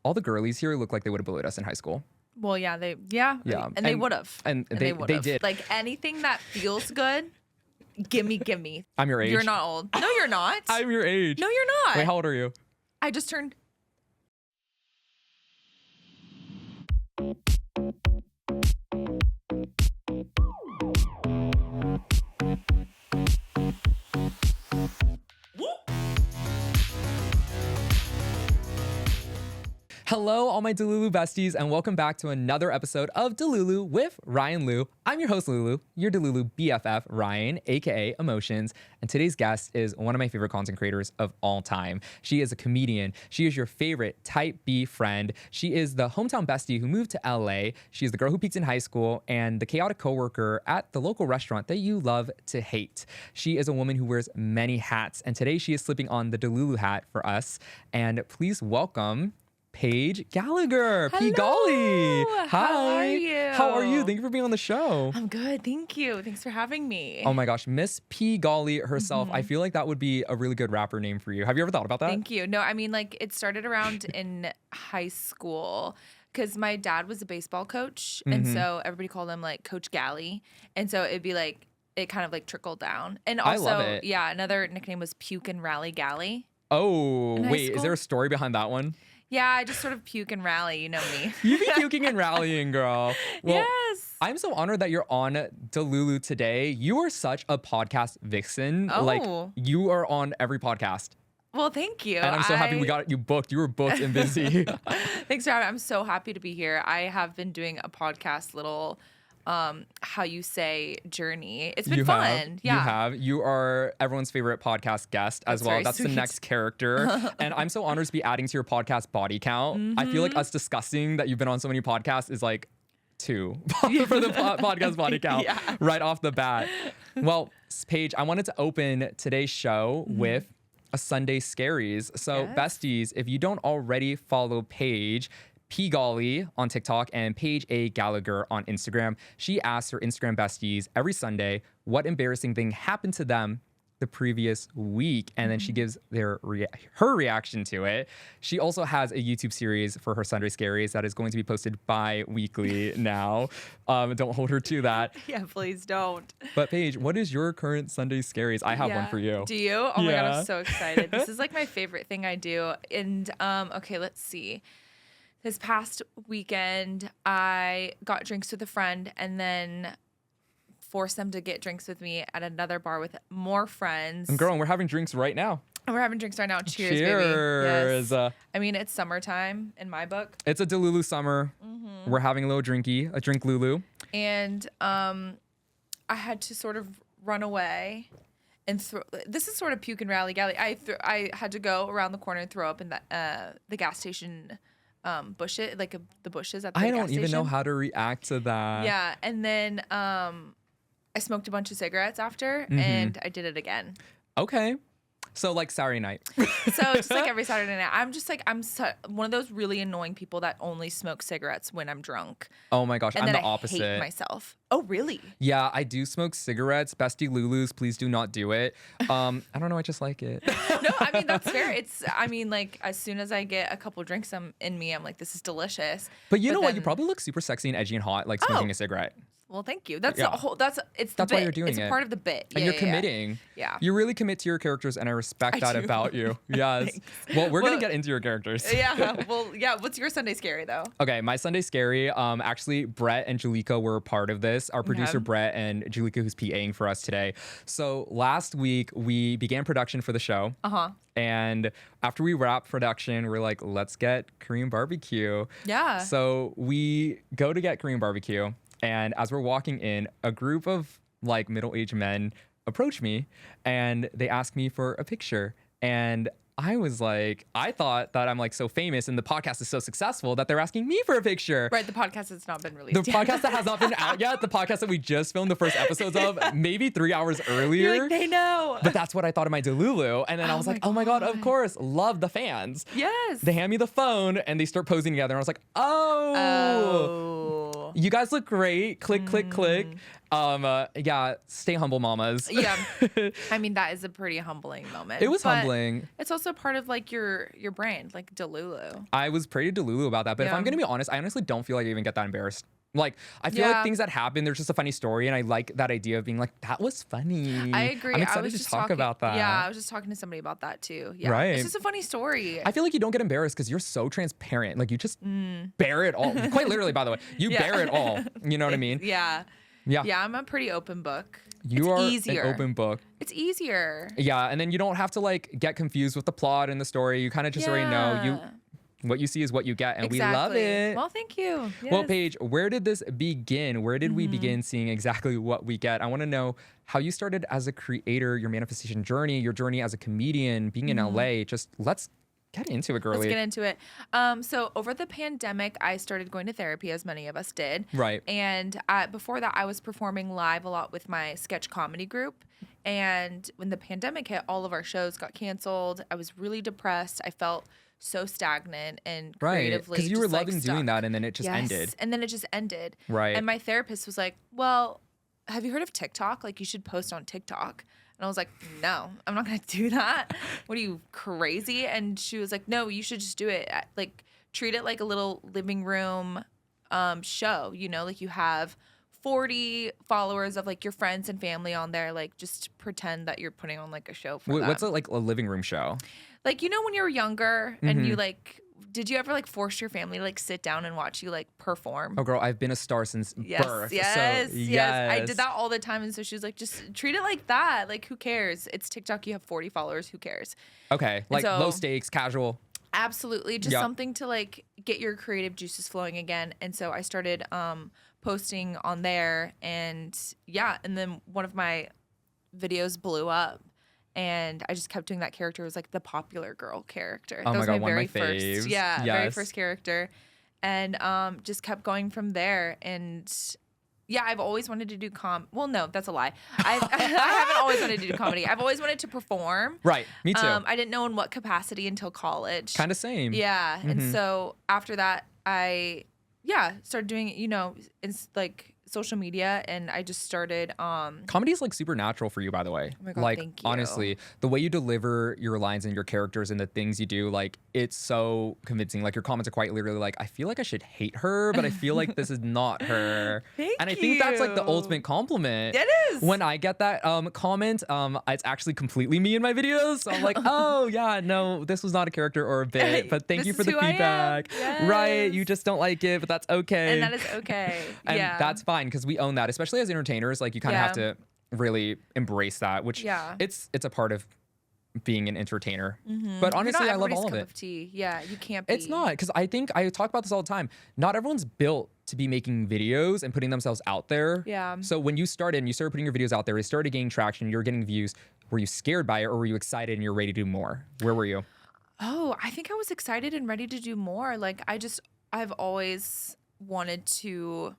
all the girlies here look like they would have bullied us in high school. Well, yeah, and they would have. And they did. Like anything that feels good, gimme. I'm your age. You're not old. No, you're not. I'm your age. No, you're not. Wait, how old are you? I just turned. Hello, all my Delulu besties, and welcome back to another episode of Delulu with Ryan Liu. I'm your host, Lulu, your Delulu BFF, Ryan, aka Emotions, and today's guest is one of my favorite content creators of all time. She is a comedian. She is your favorite type B friend. She is the hometown bestie who moved to LA. She is the girl who peaked in high school and the chaotic coworker at the local restaurant that you love to hate. She is a woman who wears many hats, and today she is slipping on the Delulu hat for us. And please welcome Paige Gallagher. Hello. P. Golly. Hi. How are you? How are you? Thank you for being on the show. I'm good. Thank you. Thanks for having me. Oh my gosh, Miss P. Golly herself. I feel like that would be a really good rapper name for you. Have you ever thought about that? Thank you. No, I mean, like, it started around in high school because my dad was a baseball coach. And so everybody called him, like, Coach Galley. And so it'd be like, it kind of like trickled down. And also, I love it. Yeah, another nickname was Puke and Rally Galley. Oh, wait, school? is there a story behind that one? Yeah, I just sort of puke and rally, you know me. You be puking and rallying, girl. Well, Yes. I'm so honored that you're on Delulu today. You are such a podcast vixen. Oh. Like, you are on every podcast. Well, thank you. And I'm so happy we got you booked. You were booked and busy. Thanks for having me. I'm so happy to be here. I have been doing a podcast little how you say journey. It's been fun. Yeah. You have. You are everyone's favorite podcast guest as well. very That's sweet. the next character. And I'm so honored to be adding to your podcast body count. I feel like us discussing that you've been on so many podcasts is like 2 for the podcast body count right off the bat. Well, Paige, I wanted to open today's show with a Sunday Scaries. So besties, if you don't already follow Paige, P. Golly on TikTok and Paige A. Gallagher on Instagram, she asks her Instagram besties every Sunday what embarrassing thing happened to them the previous week, and then she gives her reaction to it. She also has a YouTube series for her Sunday Scaries that is going to be posted bi-weekly now. Don't hold her to that. Yeah, please don't. But Paige, what is your current Sunday Scaries? I have one for you. Do you? Oh my God, I'm so excited. This is like my favorite thing I do. And okay, let's see. This past weekend, I got drinks with a friend and then forced them to get drinks with me at another bar with more friends. And girl, we're having drinks right now. And we're having drinks right now. Cheers, Cheers. baby. Yes. I mean, it's summertime in my book. It's a Delulu summer. We're having a little drinky, a drink Lulu. And I had to sort of run away and this is sort of puke and rally galley. I had to go around the corner and throw up in the gas station bushes, like the bushes at the gas station. I don't even know how to react to that. Yeah, and then I smoked a bunch of cigarettes after, and I did it again. Okay. So like Saturday night. So just like every Saturday night, I'm just like, one of those really annoying people that only smoke cigarettes when I'm drunk. Oh my gosh, And I'm then the opposite. I hate myself. Oh, really? Yeah, I do smoke cigarettes. Bestie Lulus, please do not do it. I don't know, I just like it. No, I mean, that's fair. I mean, like, as soon as I get a couple drinks in me, I'm like, this is delicious. But you know what? You probably look super sexy and edgy and hot, like smoking a cigarette. Well, thank you. That's the whole. That's the why bit. you're doing it's it. a part of the bit. And you're committing. Yeah. You really commit to your characters, and I respect that do. about you. Yes. Well, we're gonna get into your characters. Yeah. Well, yeah. What's your Sunday Scary though? Okay, my Sunday Scary. Actually, Brett and Jelika were part of this. Our producer Brett and Jelika, who's PAing for us today. So last week we began production for the show. And after we wrapped production, we're like, let's get Korean barbecue. Yeah. So we go to get Korean barbecue. And as we're walking in, a group of like middle-aged men approach me and they ask me for a picture. And I was like, I thought that I'm like so famous and the podcast is so successful that they're asking me for a picture. Right, the podcast has not been released The yet. podcast that has not been out yet, the podcast that we just filmed the first episodes of, maybe 3 hours earlier. You're like, they know. But that's what I thought of my Delulu. And then I was like, oh my God, of course, love the fans. Yes. They hand me the phone and they start posing together. And I was like, oh. You guys look great. Click, click, click. Yeah, stay humble, mamas. Yeah. I mean, that is a pretty humbling moment. It was humbling. It's also part of like your brand, like Delulu. I was pretty Delulu about that. But if I'm going to be honest, I honestly don't feel like I even get that embarrassed. Like, I feel like things that happen, there's just a funny story. And I like that idea of being like, that was funny. I agree. I'm excited to talk about that. Yeah, I was just talking to somebody about that too. Yeah. Right. It's just a funny story. I feel like you don't get embarrassed because you're so transparent. Like, you just bear it all. Quite literally, by the way. You bear it all. You know what I mean? Yeah. Yeah. Yeah, I'm a pretty open book. You are easier. an open book. It's easier. Yeah, and then you don't have to like get confused with the plot and the story. You kind of just already know what you see is what you get, and we love it. Well, thank you. Yes. Well, Paige, where did this begin? Where did we begin seeing exactly what we get? I want to know how you started as a creator, your manifestation journey, your journey as a comedian, being in LA. Just let's get into it, girly. Let's get into it. So over the pandemic, I started going to therapy, as many of us did. Right. And before that, I was performing live a lot with my sketch comedy group. And when the pandemic hit, all of our shows got canceled. I was really depressed. I felt so stagnant and creatively. Because you were just, loving like, doing stuck. that, and then it just ended. And then it just ended. Right. And my therapist was like, well, have you heard of TikTok? Like, you should post on TikTok. And I was like, no, I'm not going to do that. What are you, crazy? And she was like, no, you should just do it. Like, treat it like a little living room show, you know? Like, you have 40 followers of, like, your friends and family on there. Like, just pretend that you're putting on, like, a show for them. What's like a living room show? Like, you know when you were younger and you, like, did you ever, like, force your family to, like, sit down and watch you, like, perform? Oh, girl, I've been a star since birth. Yes, so, yes. I did that all the time. And so she was like, just treat it like that. Like, who cares? It's TikTok. You have 40 followers. Who cares? Okay. Like, low stakes, casual. Absolutely. Just something to, like, get your creative juices flowing again. And so I started posting on there. And, and then one of my videos blew up. And I just kept doing that character. It was like the popular girl character. Oh that was my God, my very one of my faves. first. Yeah, very first character. And just kept going from there. And I've always wanted to do well, no, that's a lie. I haven't always wanted to do comedy. I've always wanted to perform. Right, me too. I didn't know in what capacity until college. Kind of same. Yeah. And so after that, I started doing it, you know, it's like social media, and I just started comedy is like super natural for you, by the way. Oh my God, like, thank you. honestly, the way you deliver your lines and your characters and the things you do, like, it's so convincing. Like, your comments are quite literally like, I feel like I should hate her, but I feel like this is not her. And I think that's like the ultimate compliment. It is. When I get that comment, it's actually completely me in my videos. So I'm like, oh yeah, no, this was not a character or a bit, but thank you for the feedback. Yes. Right, you just don't like it, but that's okay. And that is okay. And that's fine, because we own that, especially as entertainers. Like, you kind of have to really embrace that, which it's a part of being an entertainer. But honestly, I love all of it. Cup of tea. Yeah, you can't be. It's not, because I think I talk about this all the time. Not everyone's built to be making videos and putting themselves out there. Yeah. So when you started putting your videos out there, you started gaining traction, you're getting views. Were you scared by it, or were you excited and you're ready to do more? Where were you? Oh, I think I was excited and ready to do more. Like, I've always wanted to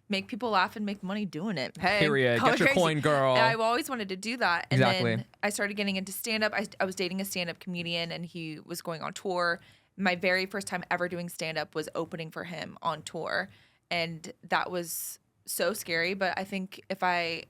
make people laugh and make money doing it. Hey, period. Get your coin, girl. I've always wanted to do that. And exactly. Then I started getting into stand-up. I was dating a stand-up comedian, and he was going on tour. My very first time ever doing stand-up was opening for him on tour. And that was so scary. But I think if I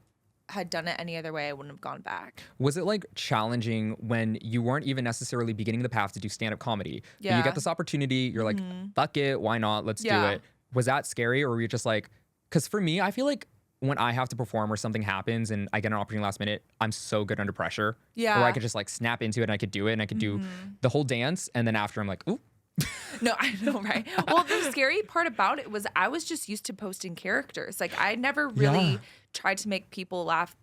had done it any other way, I wouldn't have gone back. Was it like challenging when you weren't even necessarily beginning the path to do stand-up comedy? Yeah. But you get this opportunity, you're like, fuck it, why not? Let's do it. Was that scary, or were you just like, because for me, I feel like when I have to perform or something happens and I get an opportunity last minute, I'm so good under pressure. Yeah. Where I could just like snap into it and I could do it and I could do the whole dance. And then after I'm like, ooh. No, I know, right? Well, the scary part about it was I was just used to posting characters. Like, I never really tried to make people laugh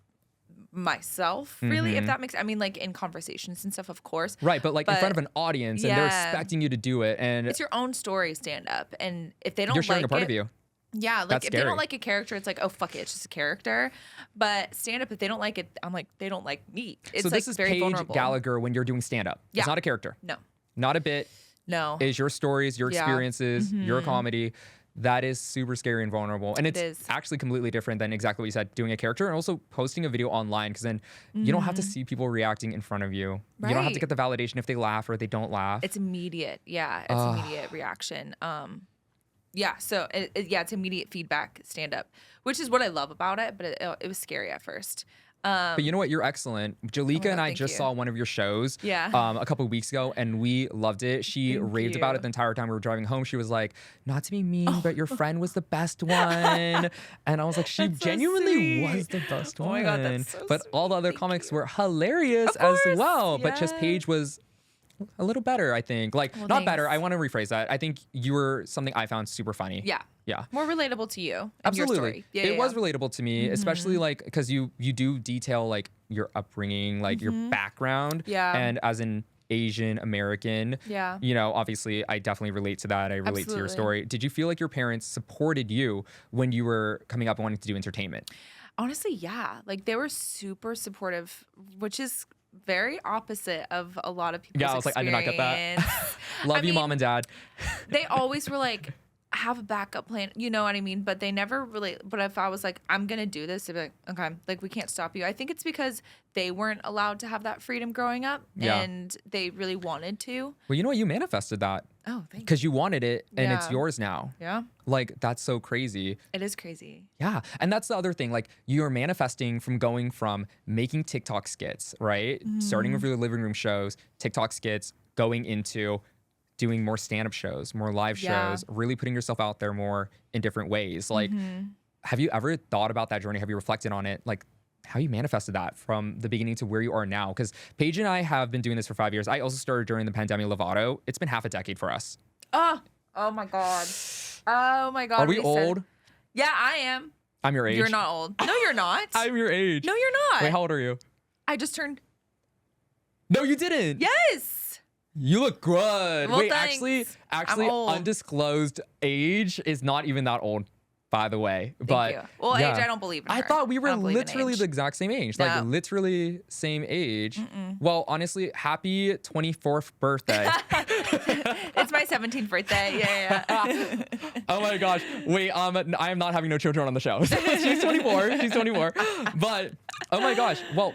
myself, really, if that makes, I mean, like, in conversations and stuff, of course. Right, but like in front of an audience and they're expecting you to do it. And it's your own story, stand up. And if they don't you're sharing like a part it, of you. Yeah, like That's if scary. they don't like a character, it's like, oh, fuck it, it's just a character. But stand up, if they don't like it, I'm like, they don't like me. It's so like this is very Paige vulnerable. Gallagher when you're doing stand up. Yeah. It's not a character. No. Not a bit. No. Is your stories, your experiences, your comedy. That is super scary and vulnerable. And it's actually completely different than exactly what you said, doing a character and also posting a video online, because then you don't have to see people reacting in front of you. Right. You don't have to get the validation if they laugh or they don't laugh. It's immediate. Yeah, it's immediate reaction. Yeah, so it's immediate feedback stand up, which is what I love about it, but it was scary at first. But you know what? You're excellent. Jelika and I thank just you. saw one of your shows Yeah. a couple of weeks ago, and we loved it. She Thank raved about you. it the entire time we were driving home. She was like, not to be mean, but your friend was the best one. And I was like, she That's so genuinely sweet. was the best one. Oh my God, that's so but all the other sweet. comics Thank you. were hilarious Of as course, well. But just yeah. Paige was a little better, I think. Like, Well, not better. thanks. I want to rephrase that. I think you were something I found super funny. Yeah. Yeah. More relatable to you. And Absolutely. Your story. Yeah, it yeah, was yeah. relatable to me, especially like because you do detail like your upbringing, like your background. Yeah. And as an Asian American, Yeah. you know, obviously I definitely relate to that. I relate to your Absolutely. story. Did you feel like your parents supported you when you were coming up and wanting to do entertainment? Honestly, yeah. Like they were super supportive, which is very opposite of a lot of people's Yeah, I was like, I did not get that. experience. Love I you, mean, mom and dad. They always were like, have a backup plan, you know what I mean? But they never really, but if I was like, I'm going to do this, they'd be like, okay, like we can't stop you. I think it's because they weren't allowed to have that freedom growing up Yeah. and they really wanted to. Well, you know what? You manifested that Oh, thank you. because you wanted it and it's Yeah. yours now. Yeah, Like, that's so crazy. it is crazy. Yeah. And that's the other thing. Like, you're manifesting from going from making TikTok skits, right? Starting with your living room shows, TikTok skits, going into doing more stand-up shows, more live Yeah. shows, really putting yourself out there more in different ways. Like, have you ever thought about that journey? Have you reflected on it? Like, how you manifested that from the beginning to where you are now? Because Paige and I have been doing this for 5 years. I also started during the pandemic Lovato. It's been half a decade for us. Oh my God. Oh my God. Are we said- old? Yeah, I am. I'm your age. You're not old. No, you're not. I'm your age. No, you're not. Wait, how old are you? I just turned. No, you didn't. Yes. You look good. Well, Wait, thanks. actually, I'm old. undisclosed age is not even that old, by the way. Thank but you. Well, yeah. age, I don't believe in I her. thought we I were don't believe in literally age. the exact same age. No. Like literally same age. Well, honestly, happy 24th birthday. It's my 17th birthday. Yeah. Oh my gosh. Wait, I am not having no children on the show. She's 24. She's 24. But oh my gosh. Well,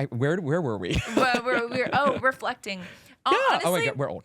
where were we? But we're reflecting. Yeah. Honestly, Oh my god, we're old.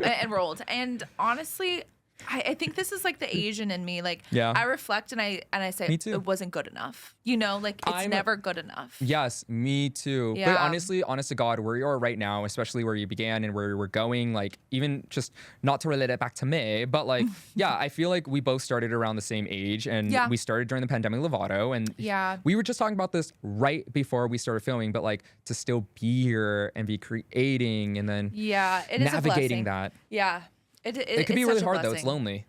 and we're old. And honestly, I think this is like the Asian in me. Like, Yeah. I reflect and I say Me too. it wasn't good enough. You know, like it's never good enough. Yes, me too. But Yeah. honestly, honest to God, where you are right now, especially where you began and where we're going, like even just not to relate it back to me, but like, yeah, I feel like we both started around the same age and Yeah. we started during the pandemic Lovato. And Yeah. we were just talking about this right before we started filming, but like to still be here and be creating and then Yeah, it is a navigating blessing. that. Yeah. It could it's be really such a hard though. It's blessing. lonely.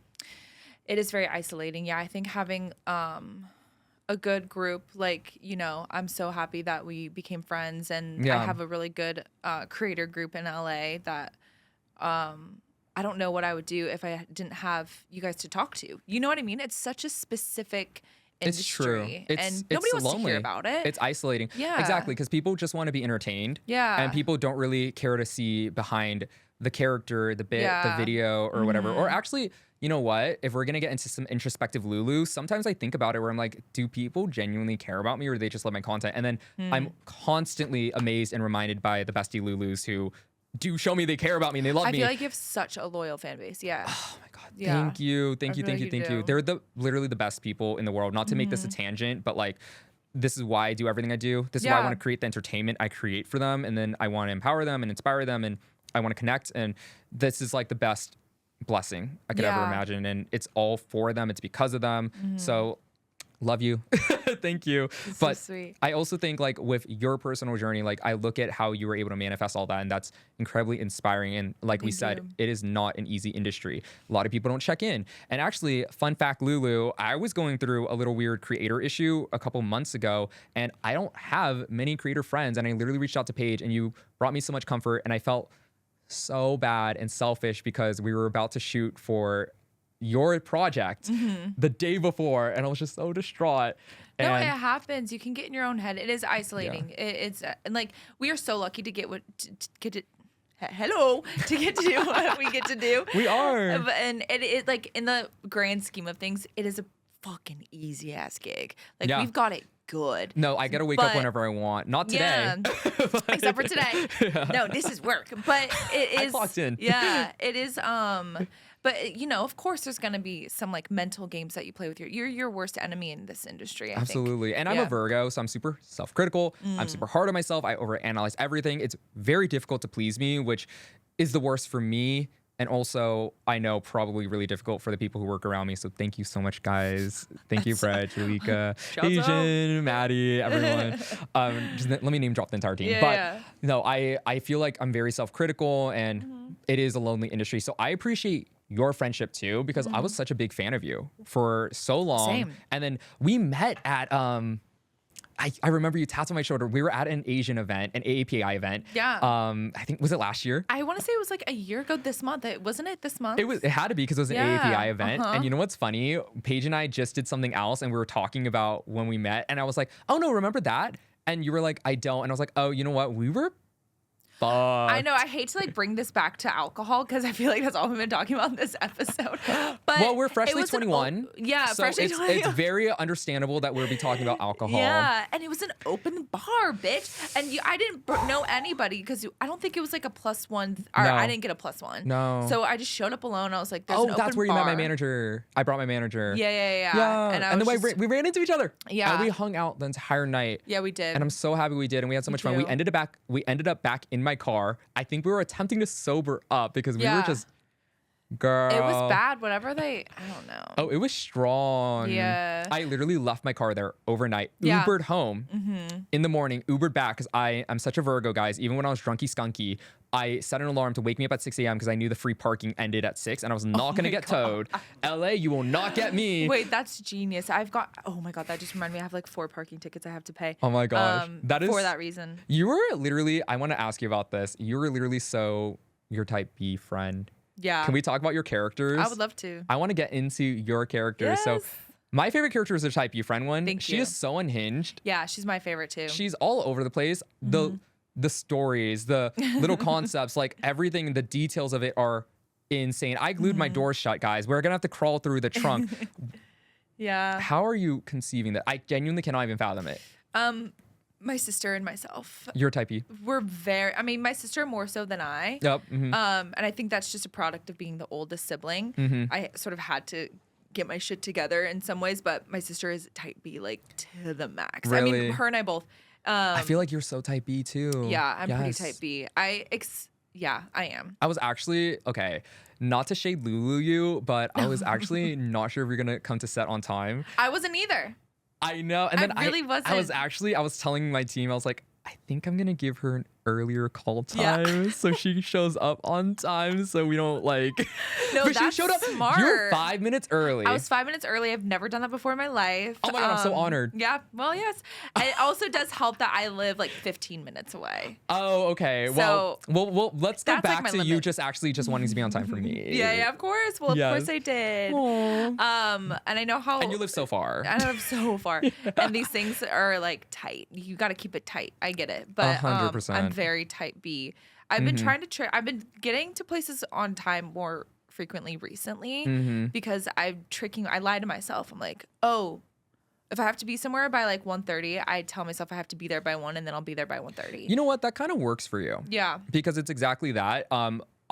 It is very isolating. Yeah, I think having a good group, like, you know, I'm so happy that we became friends and Yeah. I have a really good creator group in LA that I don't know what I would do if I didn't have you guys to talk to. You know what I mean? It's such a specific industry. It's true. And nobody wants lonely. to hear about it. It's isolating. Yeah. Exactly. Because people just want to be entertained. Yeah. And people don't really care to see behind the character, the bit, the Yeah. video, or whatever. Or actually, you know what? If we're going to get into some introspective Lulu, sometimes I think about it where I'm like, do people genuinely care about me or do they just love my content? And then I'm constantly amazed and reminded by the bestie Lulus who do show me they care about me and they love I me. feel like you have such a loyal fan base. Yeah. Oh my God. Yeah. Thank you. Thank I you. feel Thank like you. you Thank you. do. They're literally the best people in the world. Not to make this a tangent, but like, this is why I do everything I do. This is why I Yeah. want to create the entertainment I create for them. And then I want to empower them and inspire them. And I want to connect. And this is like the best blessing I could ever Yeah. imagine. And it's all for them. It's because of them. So love you. Thank you. It's so But sweet. I also think like with your personal journey, like I look at how you were able to manifest all that and that's incredibly inspiring. And like we Thank said, you. it is not an easy industry. A lot of people don't check in. And actually, fun fact, Lulu, I was going through a little weird creator issue a couple months ago and I don't have many creator friends. And I literally reached out to Paige and you brought me so much comfort and I felt so bad and selfish because we were about to shoot for your project the day before and I was just so distraught. No, And it happens. You can get in your own head. It is isolating. It's and like we are so lucky to get to get to do what we get to do. we are. And it like in the grand scheme of things, it is a fucking easy ass gig. Like Yeah. we've got it good. No, I get to wake up whenever I want. Not today. Yeah, except for today. Yeah. No, this is work. But it is. I clocked in. Yeah, it is. But you know, of course, there's gonna be some like mental games that you play with you're your worst enemy in this industry. Absolutely. And I'm a Virgo, so I'm super self-critical. I'm super hard on myself. I overanalyze everything. It's very difficult to please me, which is the worst for me. And also, I know probably really difficult for the people who work around me. So thank you so much, guys. Thank you, Fred, Jelika, Asian, Maddie, everyone. Just let me name drop the entire team. No, I feel like I'm very self-critical, and it is a lonely industry. So I appreciate your friendship too, because I was such a big fan of you for so long. Same. And then we met at I remember you tapped on my shoulder. We were at an Asian event, an AAPI event. Yeah. I think, was it last year? I want to say it was like a year ago this month. Wasn't it this month? It had to be, because it was an AAPI event. And you know what's funny? Paige and I just did something else, and we were talking about when we met. And I was like, oh no, remember that? And you were like, I don't. And I was like, oh, you know what? We were I know. I hate to like bring this back to alcohol, because I feel like that's all we've been talking about in this episode. But well, we're freshly 21. So freshly 21. It's very understandable that we'll be talking about alcohol. Yeah, and it was an open bar, bitch. And I didn't know anybody, because I don't think it was like a +1. Or I didn't get a +1. No. So I just showed up alone. I was like, there's an open bar. That's where you met my manager. I brought my manager. Yeah. And then we ran into each other. Yeah. And we hung out the entire night. Yeah, we did. And I'm so happy we did. And we had so much fun. We ended up back in my car. I think we were attempting to sober up, because we were just, girl. It was bad. Whatever I don't know. Oh, it was strong. Yeah. I literally left my car there overnight. Ubered home in the morning. Ubered back, because I'm such a Virgo, guys. Even when I was drunky skunky, I set an alarm to wake me up at 6 a.m. because I knew the free parking ended at 6, and I was not going to get towed. LA, you will not get me. Wait, that's genius. Oh my God, that just reminded me. I have like 4 parking tickets I have to pay. Oh my gosh. That is for that reason. You were literally, I want to ask you about this. You were literally your type B friend. Yeah. Can we talk about your characters? I would love to. I want to get into your characters. Yes. So my favorite character is the type B friend one. Thank she you. is so unhinged. Yeah, she's my favorite too. She's all over the place. The stories, the little concepts, like everything, the details of it are insane. I glued my door shut, guys. We're gonna have to crawl through the trunk. Yeah. How are you conceiving that? I genuinely cannot even fathom it. My sister and myself. You're type E. We're my sister more so than I. Yep. And I think that's just a product of being the oldest sibling. I sort of had to get my shit together in some ways, but my sister is type B, like to the max. Really? I mean, her and I both. I feel like you're so type B too. Yeah, I'm pretty type B. I am. I was actually, okay, not to shade Lulu you, but I was actually not sure if you're gonna come to set on time. I wasn't either. I know. And then I really wasn't. I was telling my team, I was like, I think I'm gonna give her an earlier call time so she shows up on time, so we don't like. No, but that's she showed up. smart. You're 5 minutes early. I was 5 minutes early. I've never done that before in my life. Oh my God, I'm so honored. Yeah. Well, yes. And it also does help that I live like 15 minutes away. Oh, okay. So well, let's go back like to limit. you just wanting to be on time for me. Yeah, of course. Well, of course I did. Aww. And I know how. And you live so far. I live so far. And these things are like tight. You got to keep it tight. I get it. But 100%. I'm very type B. I've been trying to I've been getting to places on time more frequently recently because I lie to myself. I'm like, oh, if I have to be somewhere by like 1:30, I tell myself I have to be there by 1, and then I'll be there by 1:30. You know what? That kind of works for you. Yeah. Because it's exactly that.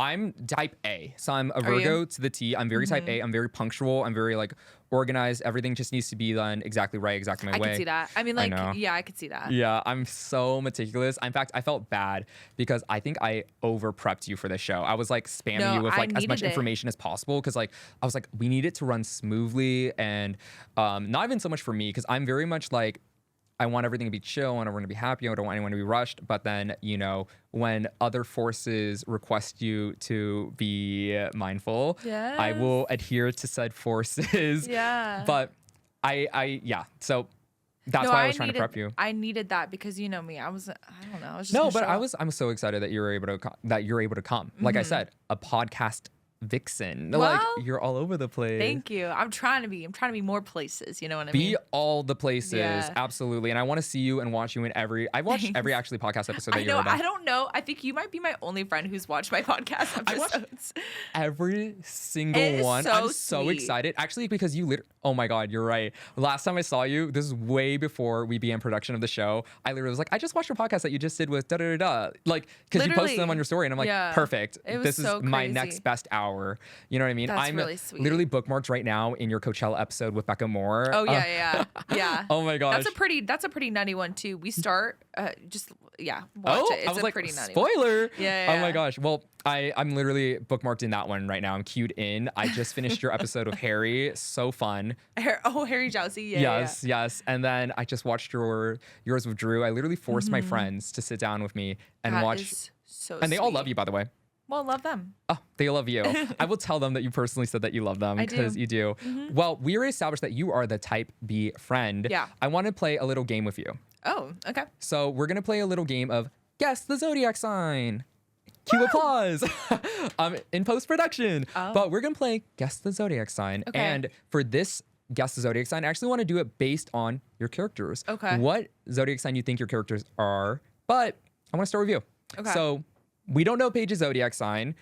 I'm type A, so I'm a Virgo to the T. I'm very type A. I'm very punctual. I'm very like organized. Everything just needs to be done exactly right, exactly my way. I can see that. I mean, like, I could see that. Yeah, I'm so meticulous. In fact, I felt bad because I think I over prepped you for this show. I was like spamming you with like as much information as possible because like I was like, we need it to run smoothly, and not even so much for me because I'm very much like, I want everything to be chill. I want everyone to be happy. I don't want anyone to be rushed. But then, you know, when other forces request you to be mindful, I will adhere to said forces. Yeah. But so that's why I was trying to prep you. I needed that because you know me. I don't know. I was just no, but I'm so excited that you're able to come. Like I said, a podcast vixen. Well, like you're all over the place. Thank you. I'm trying to be more places. You know what I Be mean? all the places, Yeah. absolutely. And I want to see you and watch you in every. I've watched every actually podcast episode that I you've know. ever done. I don't know. I think you might be my only friend who's watched my podcast I watched episodes. every single It is one. so I'm so sweet. excited. Actually, because you oh my God, you're right. Last time I saw you, this is way before we began production of the show. I literally was like, I just watched your podcast that you just did with da da da da. Like, because you posted them on your story, and I'm like, Yeah. perfect. It was This so is my crazy. next best hour. You know what I mean? That's I'm really sweet. literally bookmarked right now in your Coachella episode with Becca Moore. Oh yeah. Oh my gosh. That's a pretty nutty one too. We start watch Oh, it. It's I was a like, pretty nutty one. spoiler. Yeah. Oh my gosh. Well, I'm literally bookmarked in that one right now. I'm queued in. I just finished your episode with Harry. So fun. Harry Jousey. Yeah. Yes. And then I just watched yours with Drew. I literally forced my friends to sit down with me and That watch. is so And they all sweet. love you, by the way. Well, love them. Oh, they love you. I will tell them that you personally said that you love them I do. because you do. Well, we already established that you are the type B friend. Yeah. I want to play a little game with you. Oh, okay. So we're gonna play a little game of guess the zodiac sign. Cue applause. In post-production. Oh. But we're gonna play guess the zodiac sign. Okay. And for this guess the zodiac sign, I actually want to do it based on your characters. Okay. What zodiac sign you think your characters are? But I want to start with you. Okay. So we don't know Paige's zodiac sign.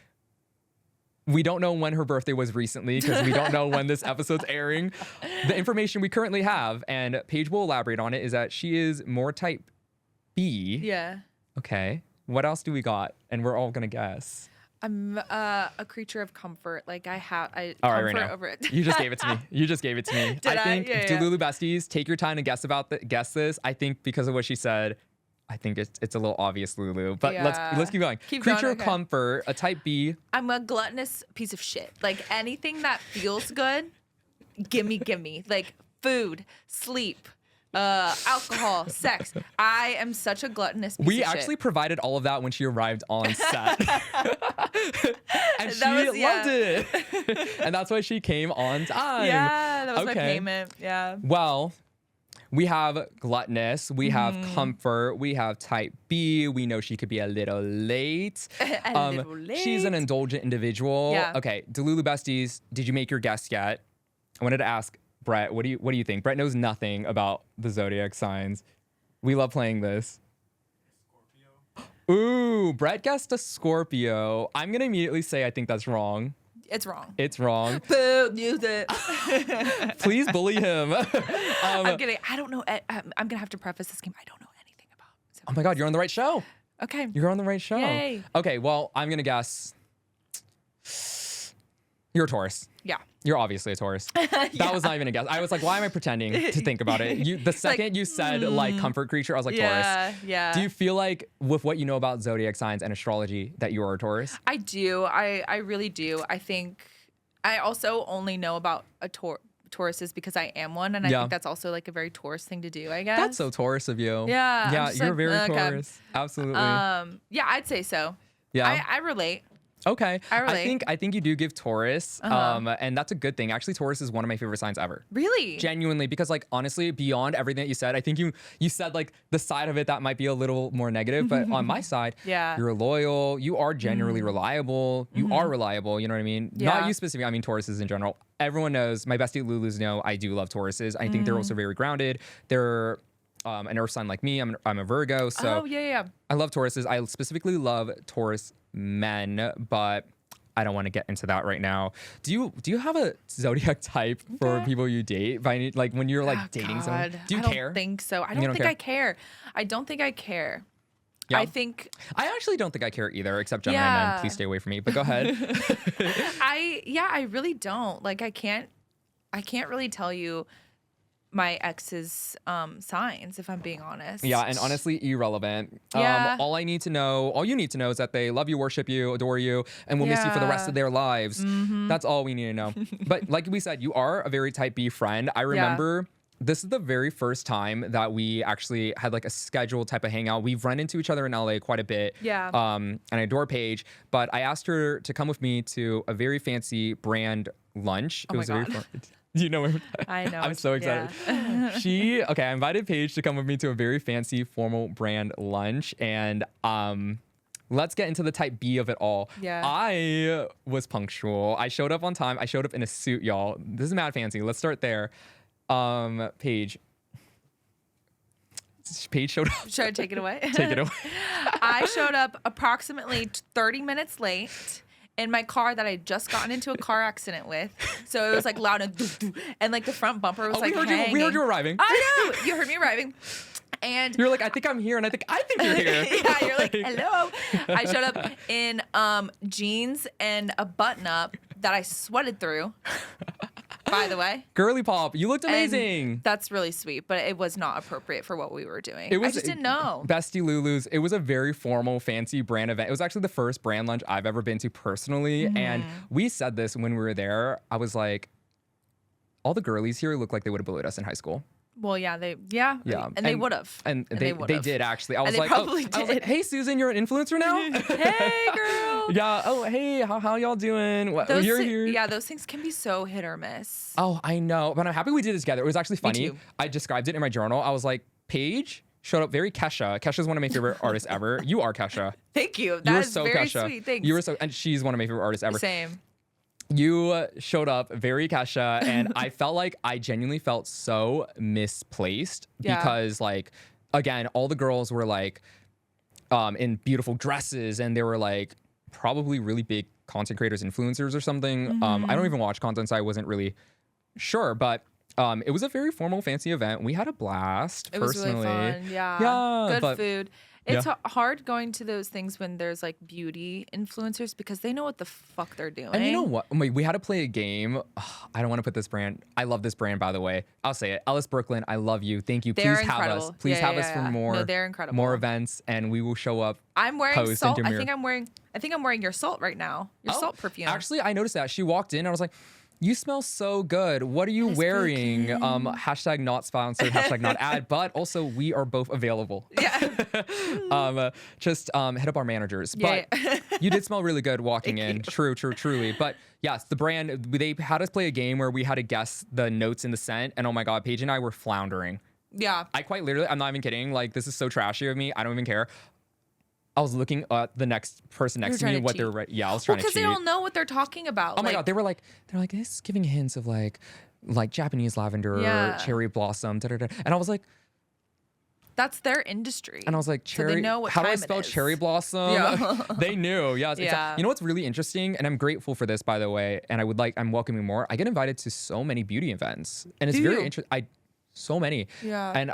We don't know when her birthday was recently because we don't know when this episode's airing. The information we currently have, and Paige will elaborate on it, is that she is more type B. Yeah. Okay. What else do we got? And we're all gonna guess. I'm a creature of comfort. Like I All right, comfort right now. over it. You just gave it to me. You just gave it to me. Did I? think Yeah. Delulu besties, take your time to guess this. I think because of what she said, I think it's a little obvious, Lulu. But Yeah. let's keep going. Keep Creature going, of okay. comfort, a type B. I'm a gluttonous piece of shit. Like anything that feels good, gimme. Like food, sleep, alcohol, sex. I am such a gluttonous piece We of actually shit. provided all of that when she arrived on set. And she was- yeah. loved it. And that's why she came on time. Yeah, that was my Okay. payment. Yeah. Well, we have gluttonous, we have Mm-hmm. comfort, we have type B. We know she could be a little late. A little late. She's an indulgent individual. Yeah. Okay, Delulu besties, did you make your guess yet? I wanted to ask Brett, what do you think? Brett knows nothing about the zodiac signs. We love playing this. Ooh, Brett guessed a Scorpio. I'm gonna immediately say I think that's wrong. It's wrong. It's wrong. Boo, use it. Please bully him. I'm kidding. I don't know. I'm gonna have to preface this game. I don't know anything about. Oh my God, you're on the right show. Okay. You're on the right show. Yay. Okay, well, I'm gonna guess you're a Taurus. Yeah. You're obviously a Taurus. That was not even a guess. I was like, why am I pretending to think about it? The second you said like comfort creature, I was like Taurus. Yeah. Do you feel like with what you know about zodiac signs and astrology that you are a Taurus? I do. I really do. I think I also only know about Tauruses because I am one, and I Yeah. think that's also like a very Taurus thing to do. I guess. That's so Taurus of you. Yeah, I'm Yeah, just you're like, very okay. Taurus. Absolutely. Yeah, I'd say so. Yeah. I relate. Okay. I relate. I think you do give Taurus, and that's a good thing. Actually, Taurus is one of my favorite signs ever. Really? Genuinely, because like honestly, beyond everything that you said, I think you said like the side of it that might be a little more negative, but on my side, Yeah. you're loyal, you are genuinely reliable, you are reliable, you know what I mean? Not Yeah. you specifically, I mean Tauruses in general. Everyone knows, my bestie Lulus know I do love Tauruses. I think they're also very grounded. They're an earth sign like me. I'm a Virgo, so Oh yeah. I love Tauruses. I specifically love Taurus men, but I don't want to get into that right now. Do you have a zodiac type for people you date? By any, like when you're like Oh, dating God. someone, do you I care? don't think so. I You don't think care? I care. I don't think I care. Yeah. I think I actually don't think I care either, except Gemini Yeah. men. Please stay away from me. But go ahead. I really don't. Like I can't really tell you my ex's signs if I'm being honest. Yeah, and honestly, irrelevant. Yeah. All you need to know is that they love you, worship you, adore you, and will miss you for the rest Yeah. of their lives. That's all we need to know. But like we said, you are a very type B friend. I remember this is the very first time that we actually had like a scheduled type of hangout. We've run into each other in LA quite a bit. Yeah. And I adore Paige, but I asked her to come with me to a very fancy brand lunch. It my was very God. fun. Do you know where? I know. I'm so excited. Yeah. I invited Paige to come with me to a very fancy formal brand lunch, and let's get into the type B of it all. Yeah. I was punctual. I showed up on time. I showed up in a suit, y'all. This is mad fancy. Let's start there. Paige showed up. Should I take it away? Take it away. I showed up approximately 30 minutes late in my car that I just gotten into a car accident with. So it was like loud and like the front bumper was like hanging. We heard you arriving. I know. You heard me arriving. And you're like, I think I'm here, and I think you're here. Yeah, you're like, hello. I showed up in jeans and a button up that I sweated through. By the way, girly pop, you looked amazing. And that's really sweet, but it was not appropriate for what we were doing. I just didn't know. Bestie Lulu's. It was a very formal, fancy brand event. It was actually the first brand lunch I've ever been to personally, and we said this when we were there. I was like, all the girlies here look like they would have bullied us in high school. Well, yeah, and they would have, and they did actually. I was like, I was like, hey, Susan, you're an influencer now. Hey, girl. Yeah. Oh, hey, how y'all doing? You're here. Yeah, those things can be so hit or miss. Oh, I know, but I'm happy we did it together. It was actually funny. Me too. I described it in my journal. I was like, Paige showed up very Kesha. Kesha's one of my favorite artists ever. You are Kesha. Thank you. That is so very Kesha. Sweet. Thanks. You were so, and she's one of my favorite artists ever. Same. You showed up very Kesha, and I felt like I genuinely felt so misplaced because, like, again, all the girls were like in beautiful dresses, and they were like probably really big content creators, influencers, or something. I don't even watch content, so I wasn't really sure, but it was a very formal, fancy event. We had a blast. It personally. was really fun. Yeah. Good food. It's hard going to those things when there's like beauty influencers because they know what the fuck they're doing. And you know what? We had to play a game. I don't want to put this brand. I love this brand, by the way. I'll say it. Ellis Brooklyn, I love you. Thank you. They're Please incredible. have us. Please have us for more. No, they're incredible. More events, and we will show up. I'm wearing salt. I think I'm wearing your salt right now. Your salt perfume. Actually, I noticed that. She walked in. I was like, you smell so good. What are you wearing? Hashtag not sponsored, hashtag not ad, but also we are both available. Yeah. Just hit up our managers. But you did smell really good walking in. True, truly. But yes, the brand, they had us play a game where we had to guess the notes in the scent. And oh my God, Paige and I were floundering. Yeah. I quite literally, I'm not even kidding. Like, this is so trashy of me. I don't even care. I was looking at the next person next to me, what they're yeah, I was trying to cheat. Because they don't know what they're talking about. Oh my God, they're like, this is giving hints of like Japanese lavender or cherry blossom, and I was like, that's their industry. And I was like, cherry. So they know what how do I time spell it is. cherry blossom? Yeah. They knew. Yes. Yeah. You know what's really interesting, and I'm grateful for this, by the way, and I'm welcoming more. I get invited to so many beauty events, and it's very interesting. So many. Yeah. And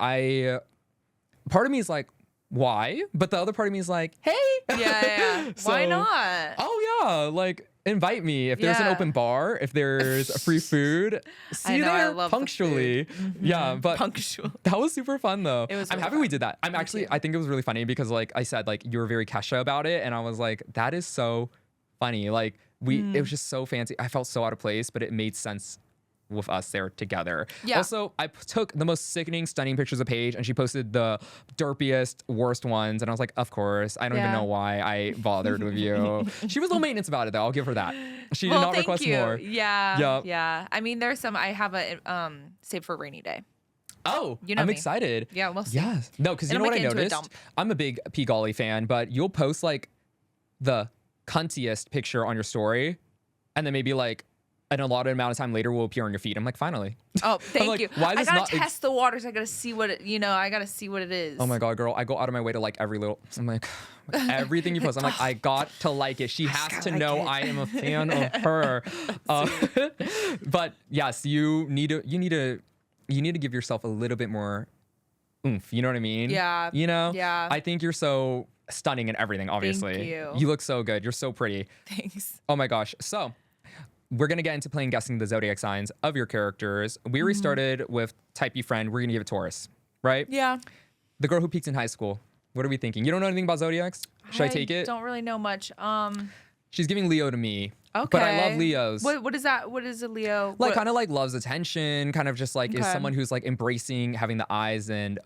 part of me is like, why? But the other part of me is like, hey. Yeah. So, why not? Oh yeah, like invite me if there's an open bar, if there's free food. See you there punctually. The Yeah, but punctual. That was super fun though. It was. I'm happy we did that. I think it was really funny because like I said, like you were very Kesha about it, and I was like, that is so funny. Like it was just so fancy. I felt so out of place, but it made sense with us there together. Yeah. Also, I took the most sickening, stunning pictures of Paige, and she posted the derpiest, worst ones. And I was like, of course. I don't even know why I bothered with you. She was low maintenance about it, though. I'll give her that. She did not request more. Yeah. Yeah. I mean, there's some I have a saved for a rainy day. Oh, you know I'm me. Excited. Yeah, we'll see. Yes. No, because you know what I noticed? I'm a big P. Golly fan, but you'll post like the cuntiest picture on your story, and then maybe like an allotted amount of time later will appear on your feed. I'm like, finally. Oh, thank you. Why I gotta test the waters. I gotta see what it, I gotta see what it is. Oh my God, girl. I go out of my way to like every little, I'm like, everything you post. I'm like, I got to like it. She has to know I am a fan of her. But yes, you need to give yourself a little bit more oomph. You know what I mean? Yeah. Yeah. I think you're so stunning in everything, obviously. Thank you. You look so good. You're so pretty. Thanks. Oh my gosh. So we're going to get into playing guessing the zodiac signs of your characters. We restarted with type B friend. We're going to give it Taurus, right? Yeah. The girl who peaked in high school. What are we thinking? You don't know anything about zodiacs? Should I take it? Don't really know much. She's giving Leo to me. Okay. But I love Leos. What is that? What is a Leo? Like kind of like loves attention, kind of just like is someone who's like embracing having the eyes and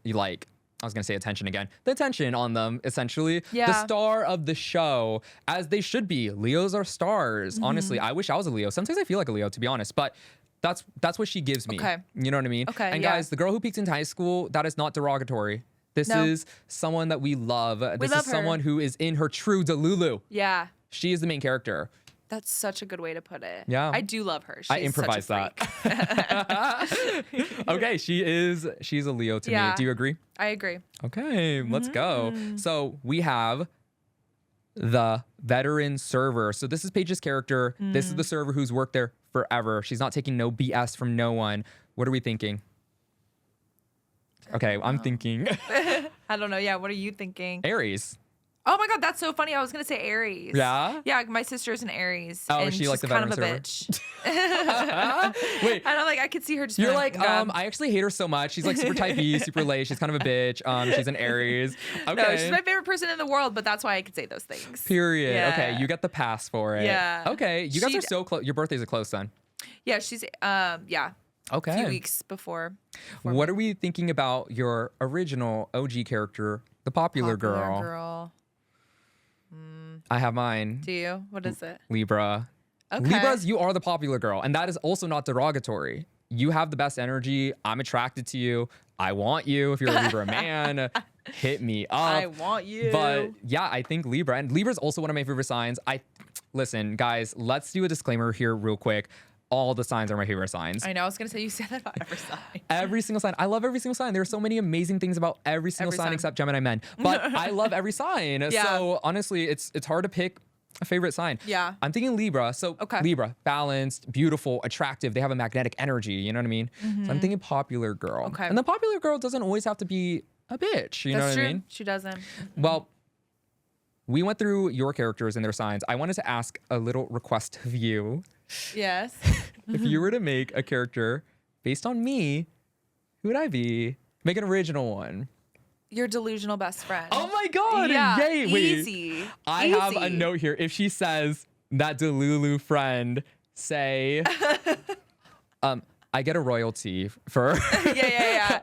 you like, I was going to say attention again. The attention on them, essentially. Yeah. The star of the show, as they should be. Leos are stars. Honestly, I wish I was a Leo. Sometimes I feel like a Leo, to be honest. But that's what she gives me. Okay. You know what I mean? Okay, And guys, the girl who peaked in high school, that is not derogatory. This No. is someone that we love. This love is someone her. who is in her true Delulu. Yeah. She is the main character. That's such a good way to put it. Yeah. I do love her. She's I improvised such a that. Okay, she's a Leo to me. Do you agree? I agree. Okay, let's go. So we have the veteran server. So this is Paige's character. This is the server who's worked there forever. She's not taking no BS from no one. What are we thinking? Okay, I'm thinking I don't know. Yeah, what are you thinking? Aries. Oh my God, that's so funny. I was gonna say Aries. Yeah? Yeah, my sister's an Aries. Oh, and is she she's like the kind of a veteran bitch. Wait. I don't like. I could see her just. You're being like, I actually hate her so much. She's like super type B, super late. She's kind of a bitch. She's an Aries. Okay. No, she's my favorite person in the world, but that's why I could say those things. Period. Yeah. Okay, you get the pass for it. Yeah. Okay, you guys are so close. Your birthdays are close then. Yeah, she's yeah. Okay. A few weeks before What are we thinking about your original OG character, the popular girl? I have mine. Do you? What is it? Libra. Okay. Libras, you are the popular girl, and that is also not derogatory. You have the best energy. I'm attracted to you. I want you. If you're a Libra man, hit me up. I want you. But yeah, I think Libra, and Libra is also one of my favorite signs. Listen, guys, let's do a disclaimer here real quick. All the signs are my favorite signs. I know. I was gonna say you said that about every sign. Every single sign. I love every single sign. There are so many amazing things about every single sign except Gemini men. But I love every sign. Yeah. So honestly, it's hard to pick a favorite sign. Yeah. I'm thinking Libra. So Libra, balanced, beautiful, attractive. They have a magnetic energy. You know what I mean? So I'm thinking popular girl. Okay. And the popular girl doesn't always have to be a bitch. You know what I mean? She doesn't. Well, we went through your characters and their signs. I wanted to ask a little request of you. Yes. If you were to make a character based on me, who would I be? Make an original one. Your delusional best friend. Oh my God. Yeah. Yay. Wait. Easy. I have a note here. If she says that Delulu friend, say, I get a royalty for. Yeah.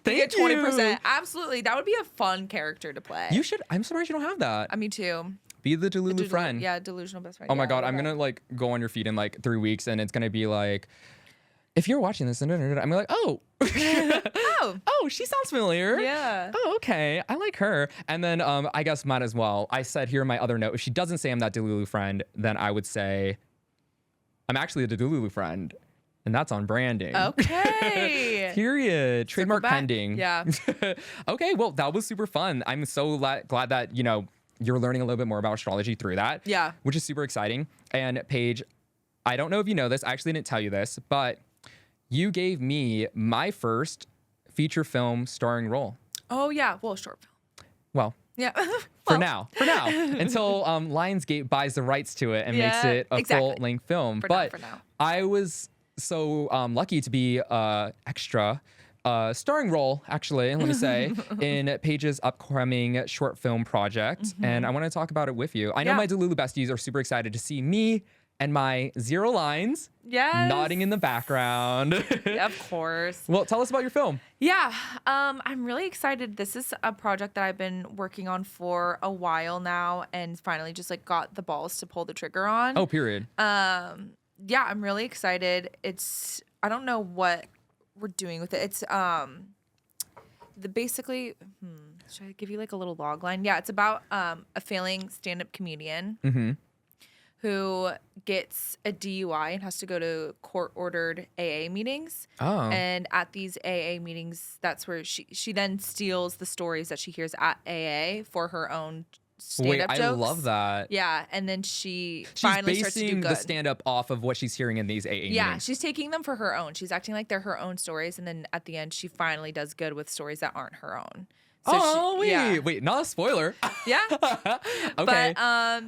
Thank you get 20%. you. Absolutely. That would be a fun character to play. You should. I'm surprised you don't have that. Me too. Be the Delulu friend. Yeah, delusional best friend. Oh my Yeah, God. I I'm love going to like go on your feed in like 3 weeks and it's going to be like, if you're watching this, I'm like, oh. Oh, she sounds familiar. Yeah. Oh, okay. I like her. And then I guess might as well. I said here in my other note, if she doesn't say I'm that Delulu friend, then I would say I'm actually the Delulu friend. And that's on branding. Okay. Period. Trademark pending. Yeah. Okay. Well, that was super fun. I'm so glad that, you know, you're learning a little bit more about astrology through that. Yeah. Which is super exciting. And Paige, I don't know if you know this. I actually didn't tell you this, but you gave me my first feature film starring role. Oh yeah. Well, short film. Well. Yeah. For now, until Lionsgate buys the rights to it and makes it a full-length film. For but now. I was so lucky to be extra starring role, actually, let me say, in Paige's upcoming short film project. And I want to talk about it with you. I know my Delulu besties are super excited to see me and my 0 lines nodding in the background. Of course. Well, tell us about your film. Yeah, I'm really excited. This is a project that I've been working on for a while now and finally just like got the balls to pull the trigger on. Oh, period. Yeah, I'm really excited. I don't know what we're doing with it. It's basically should I give you like a little log line? Yeah, it's about a failing stand-up comedian who gets a DUI and has to go to court-ordered AA meetings. Oh. And at these AA meetings, that's where she then steals the stories that she hears at AA for her own stand-up jokes. I love that. Yeah, and then she's finally starts to do basing good. the stand-up off of what she's hearing in these AA meetings. Yeah, she's taking them for her own. She's acting like they're her own stories, and then at the end, she finally does good with stories that aren't her own. So wait, not a spoiler. Yeah. Okay. But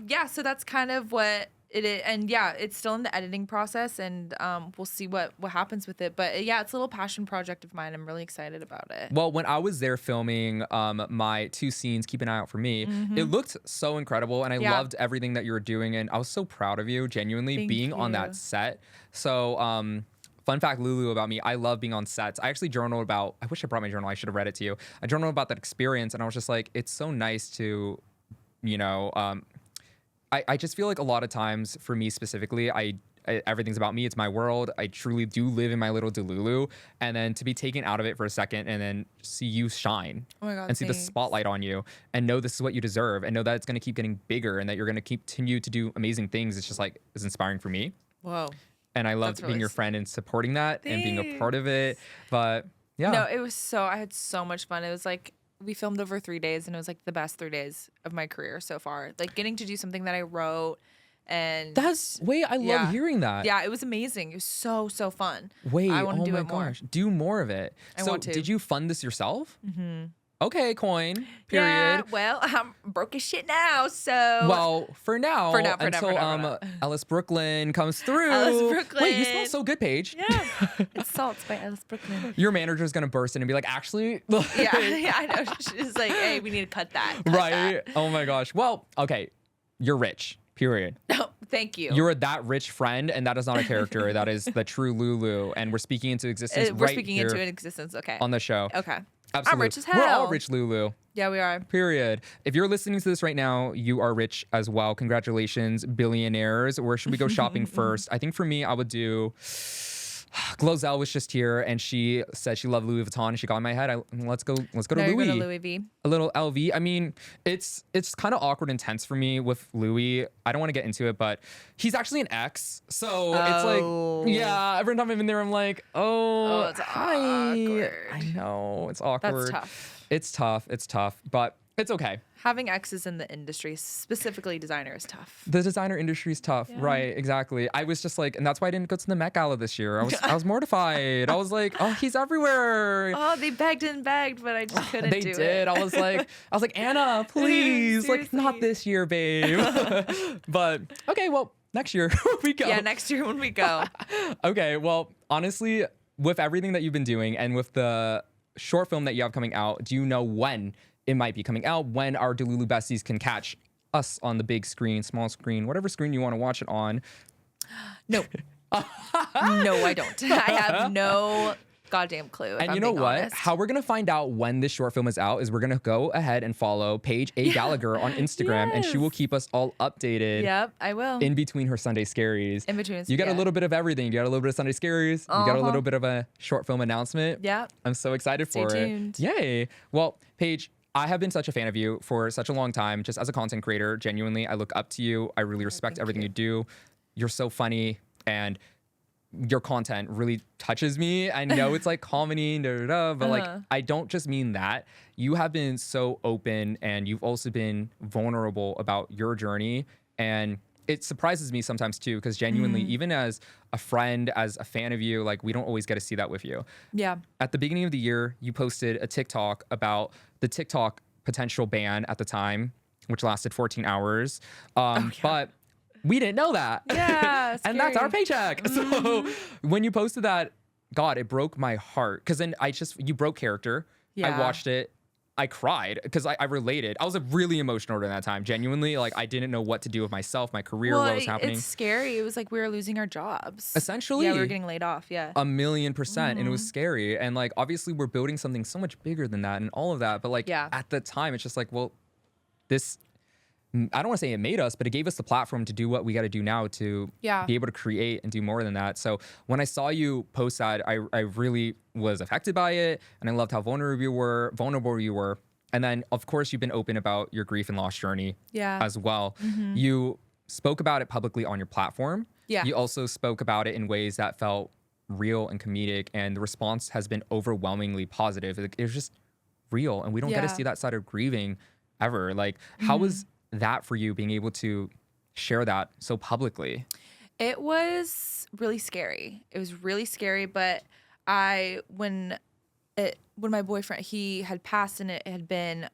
yeah, so that's kind of what it is, and yeah, it's still in the editing process, and we'll see what happens with it. But yeah, it's a little passion project of mine. I'm really excited about it. Well, when I was there filming my 2 scenes, Keep an Eye Out for Me, it looked so incredible, and I loved everything that you were doing, and I was so proud of you, genuinely, being on that set. So, fun fact, Lulu, about me, I love being on sets. I actually journaled about, I wish I brought my journal, I should have read it to you. I journaled about that experience, and I was just like, it's so nice to, you know, I just feel like a lot of times, for me specifically, everything's about me. It's my world. I truly do live in my little Delulu. And then to be taken out of it for a second and then see you shine and see the spotlight on you and know this is what you deserve and know that it's going to keep getting bigger and that you're going to continue to do amazing things. It's just like, it's inspiring for me. Whoa. And I loved being your friend and supporting that and being a part of it. But yeah. No, it was I had so much fun. It was like, we filmed over 3 days and it was like the best 3 days of my career so far. Like getting to do something that I wrote and I love hearing that. Yeah, it was amazing. It was so fun. I want to do it more. Do more of it. I want to. Did you fund this yourself? Mm-hmm. Okay, coin. Period. Yeah, well, I'm broke as shit now, so. Well, for now, until Ellis Brooklyn comes through. Ellis Brooklyn. Wait, you smell so good, Paige. Yeah, it's Salts by Ellis Brooklyn. Your manager's gonna burst in and be like, actually. yeah, I know. She's like, hey, we need to cut that. Right? Oh my gosh. Well, okay, you're rich. Period. No, thank you. You're that rich friend, and that is not a character. That is the true Lulu, and we're speaking into existence. We're speaking into an existence. Okay. On the show. Okay. Absolutely. I'm rich as hell. We're all rich, Lulu. Yeah, we are. Period. If you're listening to this right now, you are rich as well. Congratulations, billionaires. Where should we go shopping first? I think for me, I would do. Glozell was just here, and she said she loved Louis Vuitton, and she got in my head. Let's go to Louis. Go to Louis V. A little LV. I mean, it's kind of awkward and tense for me with Louis. I don't want to get into it, but he's actually an ex, so it's like, yeah. Every time I'm in there, I'm like, it's hi. awkward. I know it's awkward. That's tough. It's tough, but it's okay. Having exes in the industry, specifically designer, is tough. The designer industry is tough, right? Exactly. I was just like, and that's why I didn't go to the Met Gala this year. I was mortified. I was like, oh, he's everywhere. Oh, they begged and begged, but I just couldn't do it. They did. I was like, Anna, please, like not this year, babe. But okay, well, next year we go. Yeah, next year when we go. Okay, well, honestly, with everything that you've been doing and with the short film that you have coming out, do you know when it might be coming out, when our Delulu besties can catch us on the big screen, small screen, whatever screen you want to watch it on? No. No, I don't. I have no goddamn clue. And you know what? Honest. How we're going to find out when this short film is out is we're going to go ahead and follow Paige Gallagher on Instagram, and she will keep us all updated. Yep, I will. In between her Sunday Scaries. In between. You get a little bit of everything. You got a little bit of Sunday Scaries. You got a little bit of a short film announcement. Yeah. I'm so excited for it. Stay tuned. Yay. Well, Paige, I have been such a fan of you for such a long time, just as a content creator. Genuinely, I look up to you. I really respect everything you do. You're so funny, and your content really touches me. I know it's like comedy, but like, I don't just mean that. You have been so open, and you've also been vulnerable about your journey. And it surprises me sometimes too, because genuinely, even as a friend, as a fan of you, like we don't always get to see that with you. Yeah. At the beginning of the year, you posted a TikTok about the TikTok potential ban at the time, which lasted 14 hours. But we didn't know that. Yeah. And that's our paycheck. So when you posted that, God, it broke my heart. Because then you broke character. Yeah. I watched it. I cried because I related. I was really emotional during that time. Genuinely, like I didn't know what to do with myself, my career, what was happening. It's scary. It was like we were losing our jobs. Essentially. Yeah, we were getting laid off. Yeah. 1,000,000%. And it was scary. And like, obviously we're building something so much bigger than that and all of that. But like at the time, it's just like, well, this, I don't want to say it made us, but it gave us the platform to do what we got to do now to be able to create and do more than that. So when I saw you post that, I really was affected by it, and I loved how vulnerable you were. And then of course you've been open about your grief and loss journey as well. You spoke about it publicly on your platform. Yeah. You also spoke about it in ways that felt real and comedic, and the response has been overwhelmingly positive. It was just real, and we don't get to see that side of grieving ever. Like, how was that for you, being able to share that so publicly? It was really scary. It was really scary, but when my boyfriend, he had passed, and it had been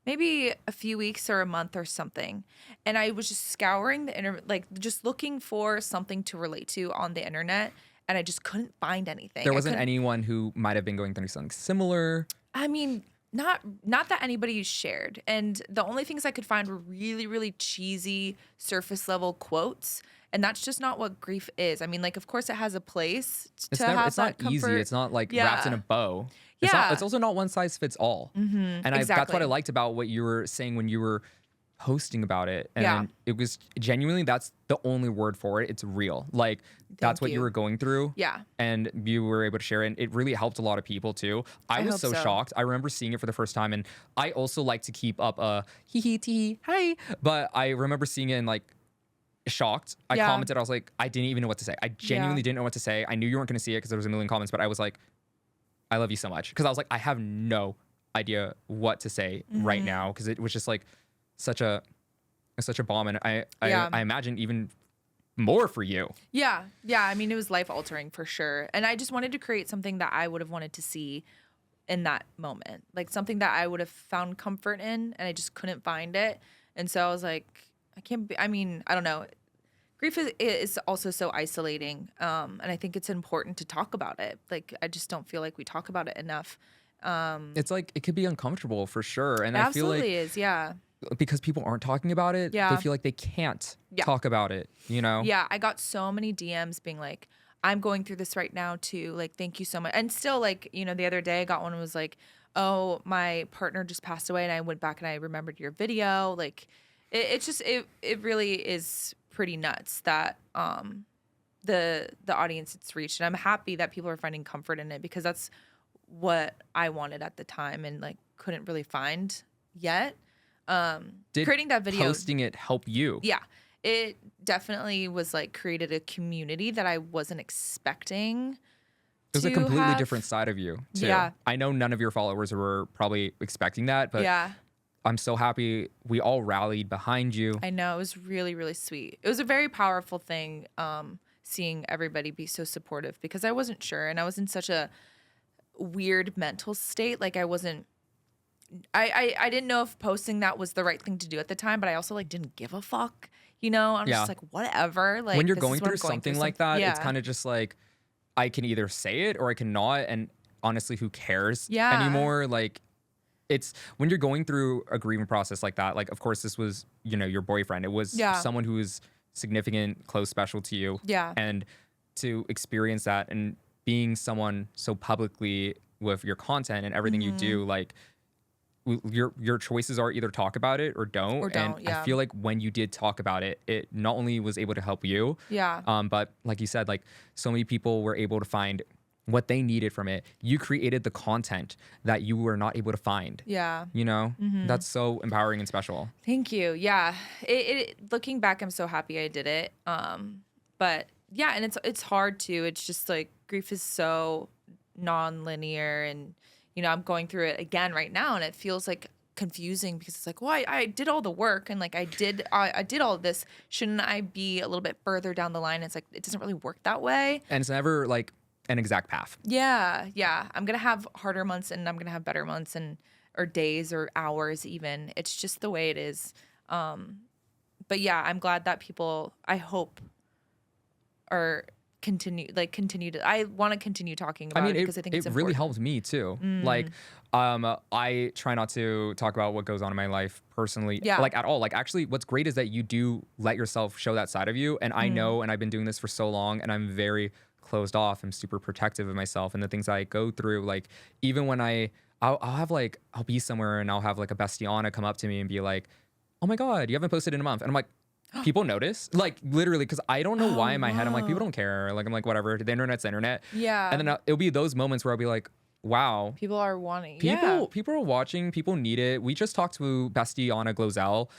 maybe a few weeks or a month or something, and I was just scouring the internet, like just looking for something to relate to on the internet, and I just couldn't find anything. There wasn't anyone who might have been going through something similar? I mean, not that anybody shared. And the only things I could find were really, really cheesy surface level quotes. And that's just not what grief is. I mean, like, of course it has a place to have it's that not comfort. easy. It's not like wrapped in a bow. It's also not one size fits all. And that's what I liked about what you were saying when you were posting about it. And it was genuinely, that's the only word for it. It's real. Like, that's what you were going through. Yeah. And you were able to share it. And it really helped a lot of people too. I was so shocked. I remember seeing it for the first time. And I also like to keep up a hee hi. But I remember seeing it and like shocked. I commented. I was like, I didn't even know what to say. I genuinely didn't know what to say. I knew you weren't going to see it because there was a million comments. But I was like, I love you so much. Because I was like, I have no idea what to say right now. Because it was just like such a bomb. And I imagine even more for you. Yeah. I mean, it was life altering for sure. And I just wanted to create something that I would have wanted to see in that moment, like something that I would have found comfort in, and I just couldn't find it. And so I was like, I don't know. Grief is also so isolating. And I think it's important to talk about it. Like, I just don't feel like we talk about it enough. It's like, it could be uncomfortable for sure. And I feel like is. Yeah. Because people aren't talking about it, they feel like they can't talk about it, you know? Yeah, I got so many DMs being like, I'm going through this right now too. Like, thank you so much. And still, like, you know, the other day I got one that was like, oh, my partner just passed away, and I went back and I remembered your video. Like, it really is pretty nuts that the audience it's reached. And I'm happy that people are finding comfort in it, because that's what I wanted at the time and like couldn't really find yet. Did creating that video, posting it help you? Yeah, it definitely was like created a community that I wasn't expecting. It was a completely different side of you too. Yeah. I know none of your followers were probably expecting that, but I'm so happy we all rallied behind you. I know, it was really, really sweet. It was a very powerful thing, seeing everybody be so supportive, because I wasn't sure, and I was in such a weird mental state. Like, I didn't know if posting that was the right thing to do at the time, but I also like didn't give a fuck, you know? I'm just like, whatever. Like, when you're going through something like that, it's kind of just like, I can either say it or I cannot. And honestly, who cares anymore? Like, it's when you're going through a grieving process like that, like, of course, this was, you know, your boyfriend. It was someone who was significant, close, special to you. Yeah. And to experience that and being someone so publicly with your content and everything you do, like, your choices are either talk about it or don't. And I feel like when you did talk about it, it not only was able to help you, but like you said, like, so many people were able to find what they needed from it. You created the content that you were not able to find. Yeah. You know, that's so empowering and special. Thank you. Yeah. Looking back, I'm so happy I did it. But yeah, and it's hard too. It's just like, grief is so non-linear, and you know, I'm going through it again right now, and it feels like confusing, because it's like, well, I did all the work, and like I did all of this. Shouldn't I be a little bit further down the line? It's like, it doesn't really work that way. And it's never like an exact path. Yeah. I'm gonna have harder months, and I'm gonna have better months, or days or hours even. It's just the way it is. But yeah, I'm glad that people, I hope, are continue to, I want to continue talking about it, because I think it's important. Really helped me too. Like, I try not to talk about what goes on in my life personally, like, at all. Like, actually, what's great is that you do let yourself show that side of you. And I know, and I've been doing this for so long, and I'm very closed off. I'm super protective of myself and the things I go through. Like, even when I'll be somewhere and I'll have like a bestie Anna come up to me and be like, oh my God, you haven't posted in a month. And I'm like, people notice, like, literally, because I don't know why in my head I'm like, people don't care. Like, I'm like, whatever, the internet's the internet. Yeah. And then it'll be those moments where I'll be like, wow, people are wanting. People are watching. People need it. We just talked to bestie Anna Glozell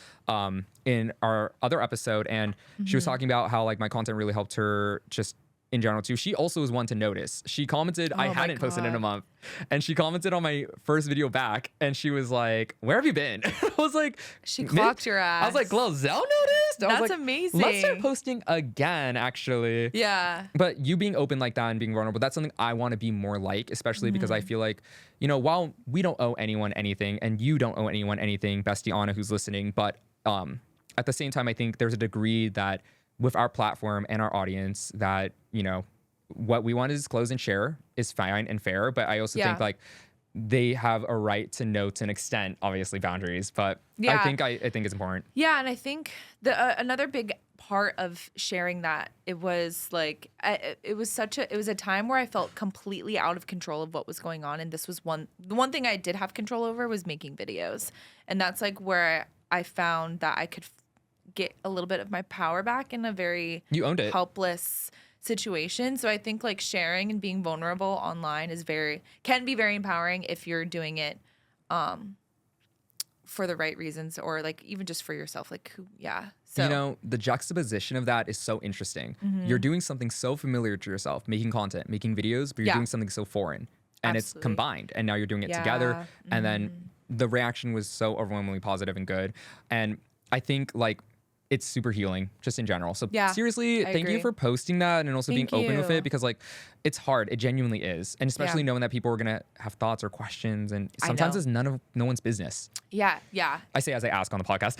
in our other episode, and she was talking about how like my content really helped her just in general too. She also was one to notice. She commented, I hadn't posted in a month, and she commented on my first video back, and she was like, where have you been? I was like, she clocked your ass. I was like, Glozell noticed? That's like, amazing. Let's start posting again, actually. Yeah. But you being open like that and being vulnerable, that's something I want to be more like, especially because I feel like, you know, while we don't owe anyone anything, and you don't owe anyone anything, bestie Anna who's listening, but at the same time, I think there's a degree that with our platform and our audience that, you know, what we want to disclose and share is fine and fair. But I also think like they have a right to know, to an extent, obviously boundaries. But I think it's important. Yeah. And I think another big part of sharing that, it was like, it was a time where I felt completely out of control of what was going on. And this was the one thing I did have control over was making videos. And that's like where I found that I could get a little bit of my power back in a very you owned it. helpless situation. So I think like sharing and being vulnerable online can be very empowering if you're doing it for the right reasons, or like even just for yourself. Like, So, you know, the juxtaposition of that is so interesting. You're doing something so familiar to yourself, making content, making videos, but you're doing something so foreign, and it's combined, and now you're doing it together. And then the reaction was so overwhelmingly positive and good. And I think like it's super healing just in general. So seriously, thank you for posting that and also being open with it, because like it's hard. It genuinely is. And especially knowing that people are going to have thoughts or questions, and sometimes it's no one's business. Yeah. I say as I ask on the podcast.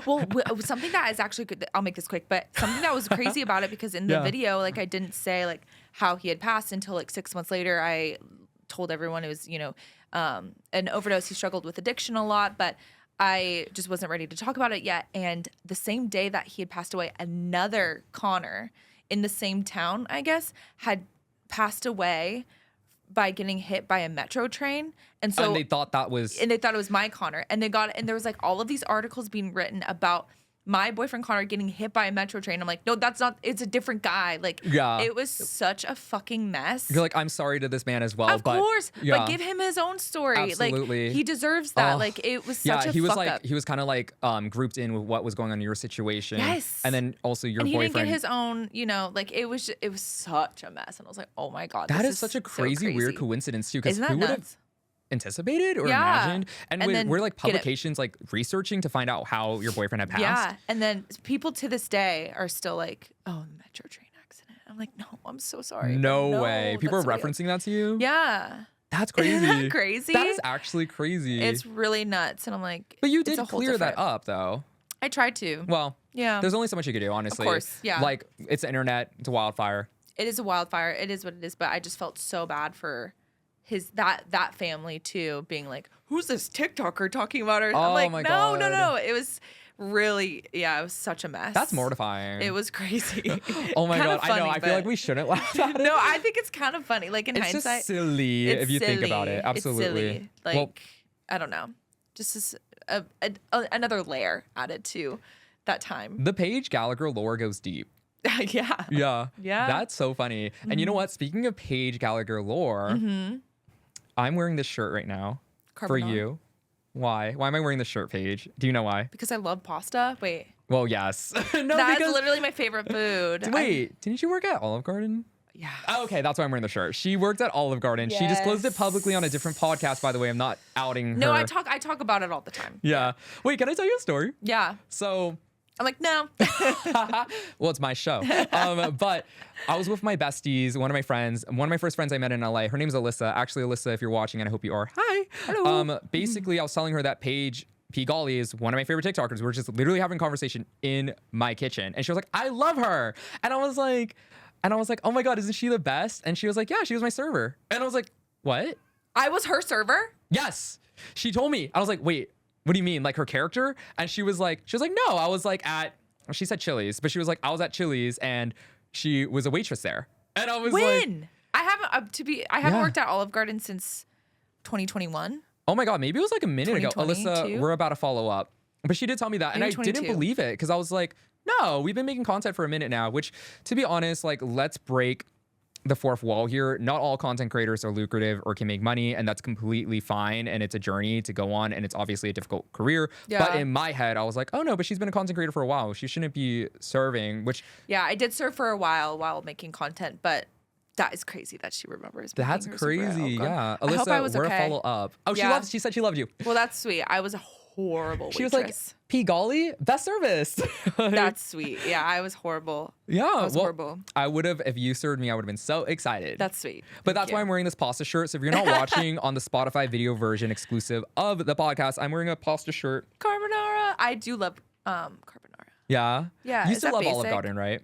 Well, something that is actually good, I'll make this quick, but something that was crazy about it, because in the video, like I didn't say like how he had passed until like 6 months later. I told everyone it was, an overdose. He struggled with addiction a lot, but I just wasn't ready to talk about it yet. And the same day that he had passed away, another Connor in the same town, I guess, had passed away by getting hit by a metro train. And so they thought it was my Connor. And there was like all of these articles being written about my boyfriend Connor getting hit by a metro train. I'm like, no, that's not, it's a different guy. Like, it was such a fucking mess. You're like, I'm sorry to this man as well. Of course. But give him his own story. Absolutely. Like, he deserves that. Like, it was such a fuck up. He was kind of like grouped in with what was going on in your situation. Yes. And then also your boyfriend. boyfriend. He didn't get his own, like, it was such a mess. And I was like, oh my God. That is such a crazy, weird coincidence too. Because who would have anticipated or imagined? And we're like publications like researching to find out how your boyfriend had passed. Yeah. And then people to this day are still like, oh, the metro train accident. I'm like, no, I'm so sorry. No way. People are referencing that to you? Yeah. That's crazy. Isn't that crazy? That is actually crazy. It's really nuts. And I'm like, but you did clear that up though. I tried to. Well, there's only so much you could do, honestly. Of course. Yeah. Like, it's the internet, it's a wildfire. It is a wildfire. It is what it is. But I just felt so bad for that family too, being like, who's this TikToker talking about her? I'm like, no. It was really, it was such a mess. That's mortifying. It was crazy. Oh my God. Funny, I know. I feel like we shouldn't laugh at it. No, I think it's kind of funny. Like in hindsight. It's just silly if you think about it. Absolutely. It's silly. Like, I don't know. Just as another layer added to that time. The Paige Gallagher lore goes deep. Yeah. That's so funny. And you know what? Speaking of Paige Gallagher lore, I'm wearing this shirt right now for you. Why? Why am I wearing this shirt, Paige? Do you know why? Because I love pasta. Wait. Well, yes. No, that's literally my favorite food. Wait, didn't you work at Olive Garden? Yeah. Oh, okay, that's why I'm wearing the shirt. She worked at Olive Garden. Yes. She disclosed it publicly on a different podcast, by the way. I'm not outing her. No, I talk about it all the time. Yeah. Wait, can I tell you a story? Yeah. So I'm like, no. Well, it's my show. But I was with my besties, one of my friends, one of my first friends I met in LA. Her name's Alyssa. Actually, Alyssa, if you're watching, and I hope you are. Hi. Hello. Basically, I was telling her that Paige P. Golly is one of my favorite TikTokers. We were just literally having a conversation in my kitchen. And she was like, I love her. And I was like, oh my God, isn't she the best? And she was like, yeah, she was my server. And I was like, what? I was her server? Yes. She told me. I was like, wait. What do you mean? Like her character? And she was like, no, I was like she said Chili's, but she was like, I was at Chili's and she was a waitress there. And I was like, I haven't worked at Olive Garden since 2021. Oh my God, maybe it was like a minute ago. Alyssa, we're about to follow up. But she did tell me that. Maybe and I didn't believe it because I was like, no, we've been making content for a minute now, which to be honest, like let's break the fourth wall here. Not all content creators are lucrative or can make money, and that's completely fine. And it's a journey to go on, and it's obviously a difficult career. Yeah. But in my head, I was like, oh no, but she's been a content creator for a while. She shouldn't be serving, which... Yeah, I did serve for a while making content, but that is crazy that she remembers. That's crazy, yeah. Alyssa, I hope I was we're okay. a follow up. Oh, she said she loved you. Well, that's sweet. I was a horrible waitress. She was like, P. Golly, best service. That's sweet. Yeah, I was horrible. Yeah, I was horrible. I would have, if you served me, I would have been so excited. That's sweet. But that's why I'm wearing this pasta shirt. So if you're not watching on the Spotify video version exclusive of the podcast, I'm wearing a pasta shirt. Carbonara. I do love carbonara. Yeah? Yeah. You still love Olive Garden, right?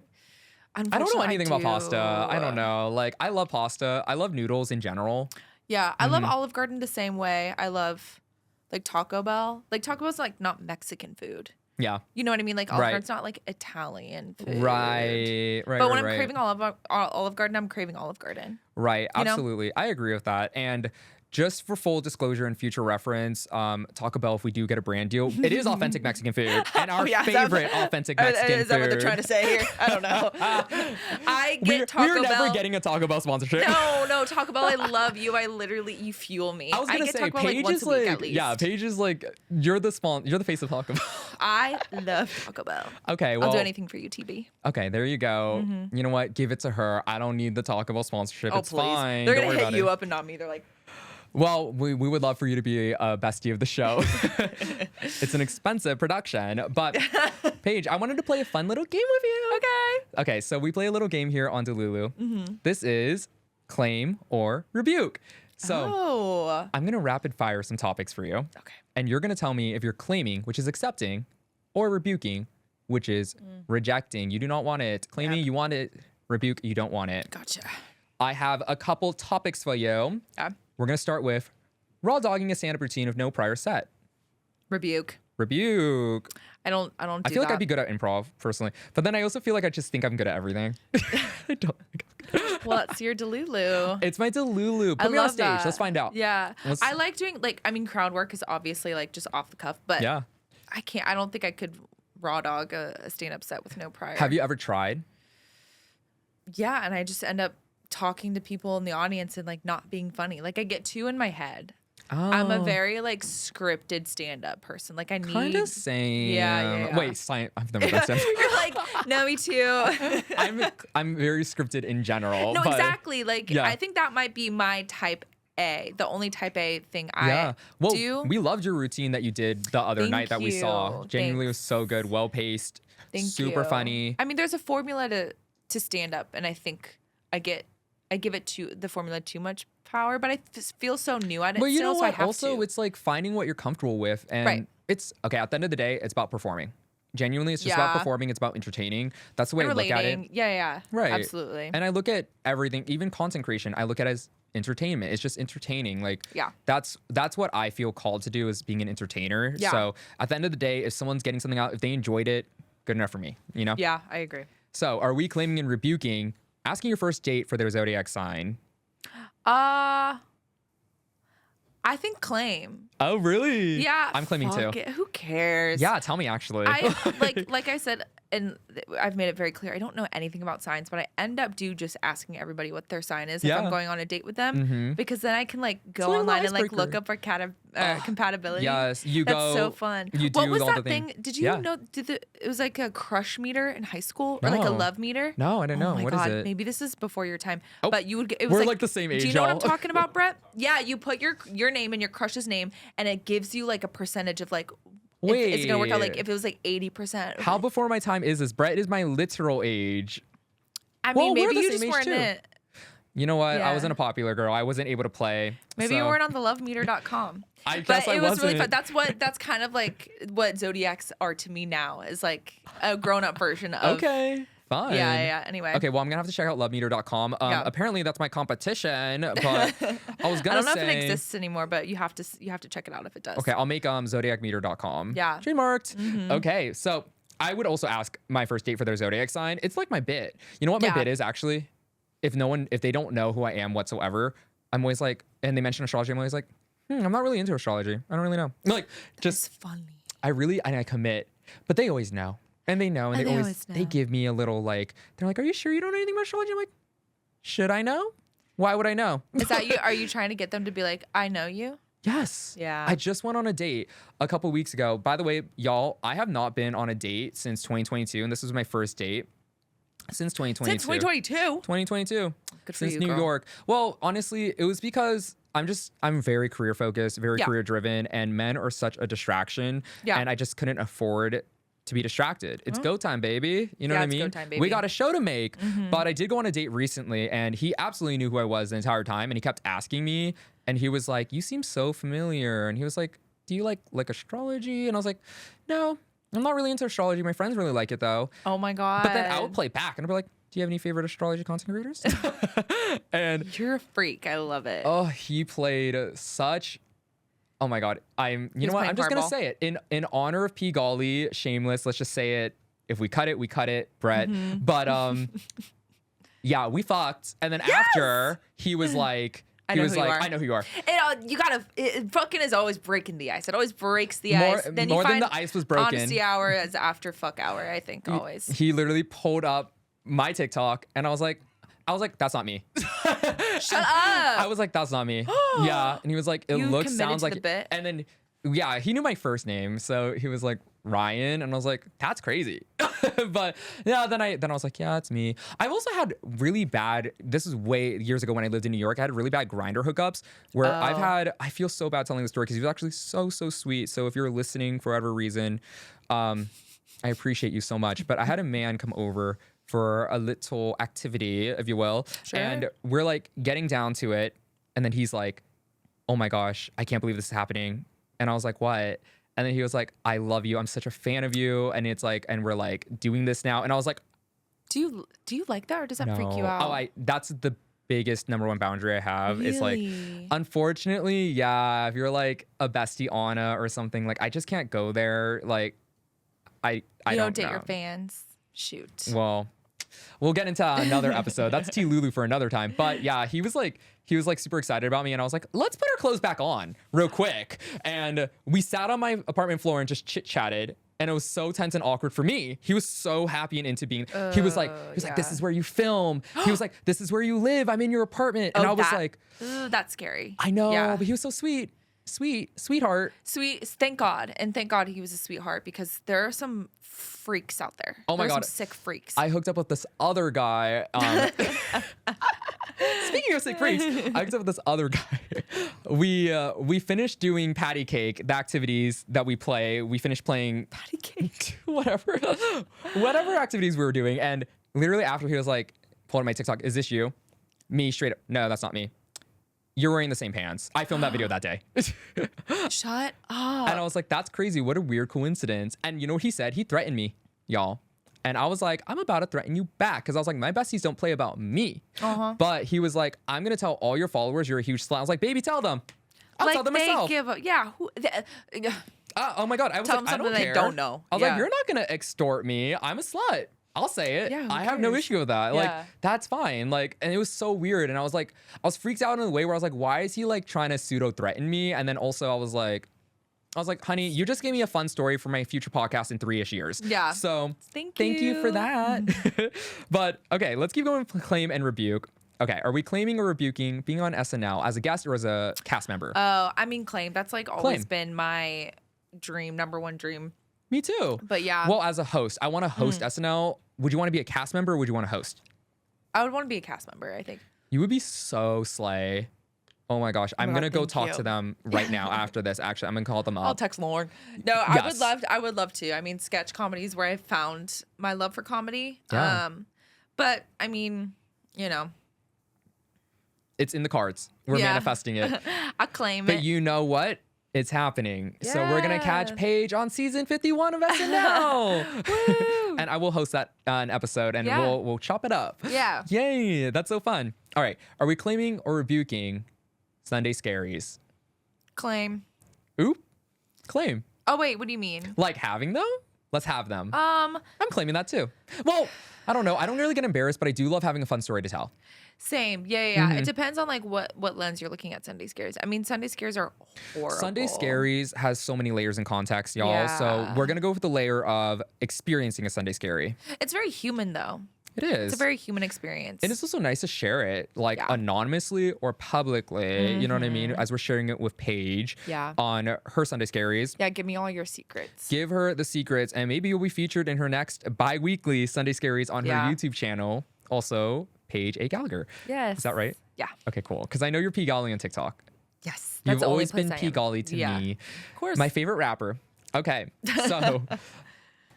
I don't know anything about pasta. I don't know. Like, I love pasta. I love noodles in general. Yeah, I love Olive Garden the same way. I love... like Taco Bell. Like Taco Bell's like not Mexican food. Yeah. You know what I mean? Like Olive Garden's not like Italian food. Right. But when I'm craving Olive Garden, I'm craving Olive Garden. Right. Absolutely. I agree with that. And just for full disclosure and future reference, Taco Bell, if we do get a brand deal, it is authentic Mexican food and our favorite authentic Mexican food. Is that what they're trying to say here? I don't know. I get Taco Bell. We're never getting a Taco Bell sponsorship. No, Taco Bell, I love you. You fuel me. I was gonna get say, Taco Bell Paige once is a week like, at least. yeah, Paige is like, you're the face of Taco Bell. I love Taco Bell. Okay, well, I'll do anything for you, TB. Okay, there you go. You know what? Give it to her. I don't need the Taco Bell sponsorship. It's Please. fine. They're gonna hit you up and not me. They're like, well, we would love for you to be a bestie of the show. It's an expensive production. But Paige, I wanted to play a fun little game with you. Okay, so we play a little game here on Delulu. This is claim or rebuke. So I'm going to rapid fire some topics for you. Okay. And you're going to tell me if you're claiming, which is accepting, or rebuking, which is rejecting. You do not want it. Claiming, you want it. Rebuke, you don't want it. Gotcha. I have a couple topics for you. Yeah. We're going to start with raw dogging a stand-up routine of no prior set. Rebuke. Rebuke. I don't do I feel that. like I'd be good at improv, personally. But then I also feel like I just think I'm good at everything. I don't think I'm good. Well, that's your Delulu. It's my Delulu. Put me on stage. That. Let's find out. Yeah. I like doing, crowd work is obviously, just off the cuff. But Yeah. I don't think I could raw dog a stand-up set with no prior. Have you ever tried? Yeah, and I just end up talking to people in the audience and, not being funny. I get too in my head. Oh. I'm a very scripted stand-up person. I need kind of same. Yeah. Wait, I've never done stand-up. You're like, no, me too. I'm very scripted in general. No, but exactly. yeah. I think that might be my type A, the only type A thing I well, do. we loved your routine that you did the other night that we saw. Genuinely was so good, well paced, super funny. I mean, there's a formula to stand up, and I think I give it the formula too much power, but I feel so new at it. But you know so I what? have Also, to. it's finding what you're comfortable with, and it's okay. At the end of the day, it's about performing. Genuinely, it's just about performing. It's about entertaining. That's the way I look at it. Yeah. Right. Absolutely. And I look at everything, even content creation, I look at it as entertainment. It's just entertaining. That's what I feel called to do, is being an entertainer. Yeah. So at the end of the day, if someone's getting something out, if they enjoyed it, good enough for me, you know? Yeah, I agree. So are we claiming and rebuking asking your first date for their zodiac sign? I think claim. Oh, really? Yeah. I'm claiming too. Who cares? Yeah, tell me actually. I like I said, and I've made it very clear, I don't know anything about signs, but I end up just asking everybody what their sign is if I'm going on a date with them, because then I can go online and look up our compatibility. Yes, you That's go. so fun. You do what was all that the thing? Did you know? It was like a crush meter in high school, or like a No. love meter? No, I don't know. Oh my What is God, it? maybe this is before your time. Oh, but you would get. It was we're like the same age, Do you know what I'm y'all. talking about, Brett? Yeah, you put your name and your crush's name, and it gives you a percentage of if it's gonna work out if it was 80%. How before my time is this? Brett is my literal age. I mean, Well, we're maybe the you same just age weren't too. in it. You know what? I Yeah. wasn't a popular girl. I wasn't able to play. Maybe you so- weren't on the lovemeter.com. I But guess I it was wasn't. really fun. That's kind of what zodiacs are to me now, is a grown-up version of. Okay. Fine. Yeah. Anyway. Okay, well, I'm gonna have to check out lovemeter.com. Yeah. Apparently that's my competition, but I was I gonna don't know say. if it exists anymore, but you have to check it out if it does. Okay, I'll make zodiacmeter.com. Yeah. Trademarked. Okay, so I would also ask my first date for their zodiac sign. It's like my bit. You know what my Yeah. bit is actually? If they don't know who I am whatsoever, I'm always and they mention astrology, I'm always I'm not really into astrology. I don't really know. It's funny. I commit, but they always know. And they know, and Oh, they they always always know. they give me a little they're like, "Are you sure you don't know anything about astrology?" I'm like, "Should I know? Why would I know?" Is that you? Are you trying to get them to be like, I know you? Yes. Yeah. I just went on a date a couple weeks ago. By the way, y'all, I have not been on a date since 2022, and this was my first date since 2022. Since 2022. 2022. Good for Since you, New girl. York. Well, honestly, it was because I'm very career focused, very Yeah. career driven, and men are such a distraction. Yeah. And I just couldn't afford to be distracted. It's go time, baby. You know Yeah, what I it's mean? go time, We baby. got a show to make. But I did go on a date recently, and he absolutely knew who I was the entire time, and he kept asking me, and he was like, "You seem so familiar." And he was like, "Do you like astrology?" And I was like, "No, I'm not really into astrology. My friends really like it though." Oh my God. But then I would play back, and I'd be like, "Do you have any favorite astrology content creators?" And You're a freak. I love it. oh, he played such. Oh my God. You know what? playing I'm just gonna hardball. say it in honor of P. Golly, shameless. Let's just say it. If we cut it, we cut it, Brett. But yeah, we fucked, and then after he was like, I know who you are. I know who you are. It fucking is always breaking the ice. It always breaks the ice. Then you more find than the ice was broken. Honesty hour is after fuck hour, I think, always. He literally pulled up my TikTok and I was like, that's not me. Shut up. I was like, that's not me. Yeah. And he was like, sounds like the bit? And then, yeah, he knew my first name. So he was like, Ryan. And I was like, that's crazy. But yeah, then I was like, yeah, it's me. I've also had really bad, this is way years ago when I lived in New York, I had really bad Grindr hookups where I feel so bad telling the story because he was actually so sweet. So if you're listening for whatever reason, I appreciate you so much. But I had a man come over for a little activity, if you will. Sure. And we're like getting down to it. And then he's like, oh my gosh, I can't believe this is happening. And I was like, what? And then he was like, I love you. I'm such a fan of you. And it's like, and we're like doing this now. And I was like, do you like that or does that freak you out? Oh, that's the biggest number one boundary I have. Really? Is like, unfortunately, yeah, if you're like a bestie Anna or something, like I just can't go there. Like, I don't date know. your fans. Shoot. Well, we'll get into another episode. That's Delulu for another time. But yeah, he was like super excited about me. And I was like, let's put our clothes back on real quick. And we sat on my apartment floor and just chit chatted. And it was so tense and awkward for me. He was so happy and into being, he was like, this is where you film. He was like, this is where you live. I'm in your apartment. And I was like, that's scary. I know, but he was so sweet. Sweetheart. Sweet. Thank God. And thank God he was a sweetheart because there are some freaks out there. Oh my God. Some sick freaks. I hooked up with this other guy. Speaking of sick freaks, I hooked up with this other guy. We finished doing patty cake, the activities that we play. We finished playing patty cake. whatever activities we were doing. And literally after he was like, pulled up my TikTok, is this you? Me straight up. No, that's not me. You're wearing the same pants. I filmed that video that day. Shut up. And I was like, that's crazy. What a weird coincidence. And you know what he said? He threatened me, y'all. And I was like, I'm about to threaten you back. Because I was like, my besties don't play about me. But he was like, I'm going to tell all your followers you're a huge slut. I was like, baby, tell them. I'll tell them myself. Oh my God. I was tell like, them I don't something care. they don't know. I was like, you're not going to extort me. I'm a slut. I'll say it. Yeah, I have no issue with that. Yeah. Like, that's fine. Like, and it was so weird. And I was freaked out in a way where I was like, why is he like trying to pseudo threaten me? And then also I was like, honey, you just gave me a fun story for my future podcast in 3-ish years. Yeah. So thank you for that. But okay, let's keep going with claim and rebuke. Okay, are we claiming or rebuking being on SNL as a guest or as a cast member? Oh, I mean claim. That's like always been my dream, number one dream. Me too. But yeah. Well, as a host, I want to host SNL. Would you want to be a cast member or would you want to host? I would want to be a cast member, I think. You would be so slay. Oh my gosh. I'm going to go talk to them right now after this. Actually, I'm going to call them up. I'll text Lauren. No, I would love to. I mean, sketch comedy is where I found my love for comedy. Yeah. But I mean, you know. It's in the cards. We're manifesting it. I claim it. But you know what? It's happening. Yeah. So we're going to catch Paige on season 51 of SNL. And I will host that an episode and we'll chop it up. Yeah. Yay. That's so fun. All right. Are we claiming or rebuking Sunday Scaries? Claim. Ooh. Claim. Oh, wait. What do you mean? Like having them? Let's have them. I'm claiming that too. Well, I don't know. I don't really get embarrassed, but I do love having a fun story to tell. Same. Yeah. It depends on like what lens you're looking at Sunday Scaries. I mean, Sunday Scaries are horrible. Sunday Scaries has so many layers and context, y'all. Yeah. So we're going to go with the layer of experiencing a Sunday Scary. It's very human though. It is. It's a very human experience. And it's also nice to share it like anonymously or publicly, you know what I mean? As we're sharing it with Paige on her Sunday Scaries. Yeah, give me all your secrets. Give her the secrets and maybe you'll be featured in her next bi-weekly Sunday Scaries on her YouTube channel. Also, Paige A. Gallagher. Yes. Is that right? Yeah. Okay, cool. Because I know you're P. Golly on TikTok. Yes. You've always been P. Golly to me. Of course. My favorite rapper. Okay, so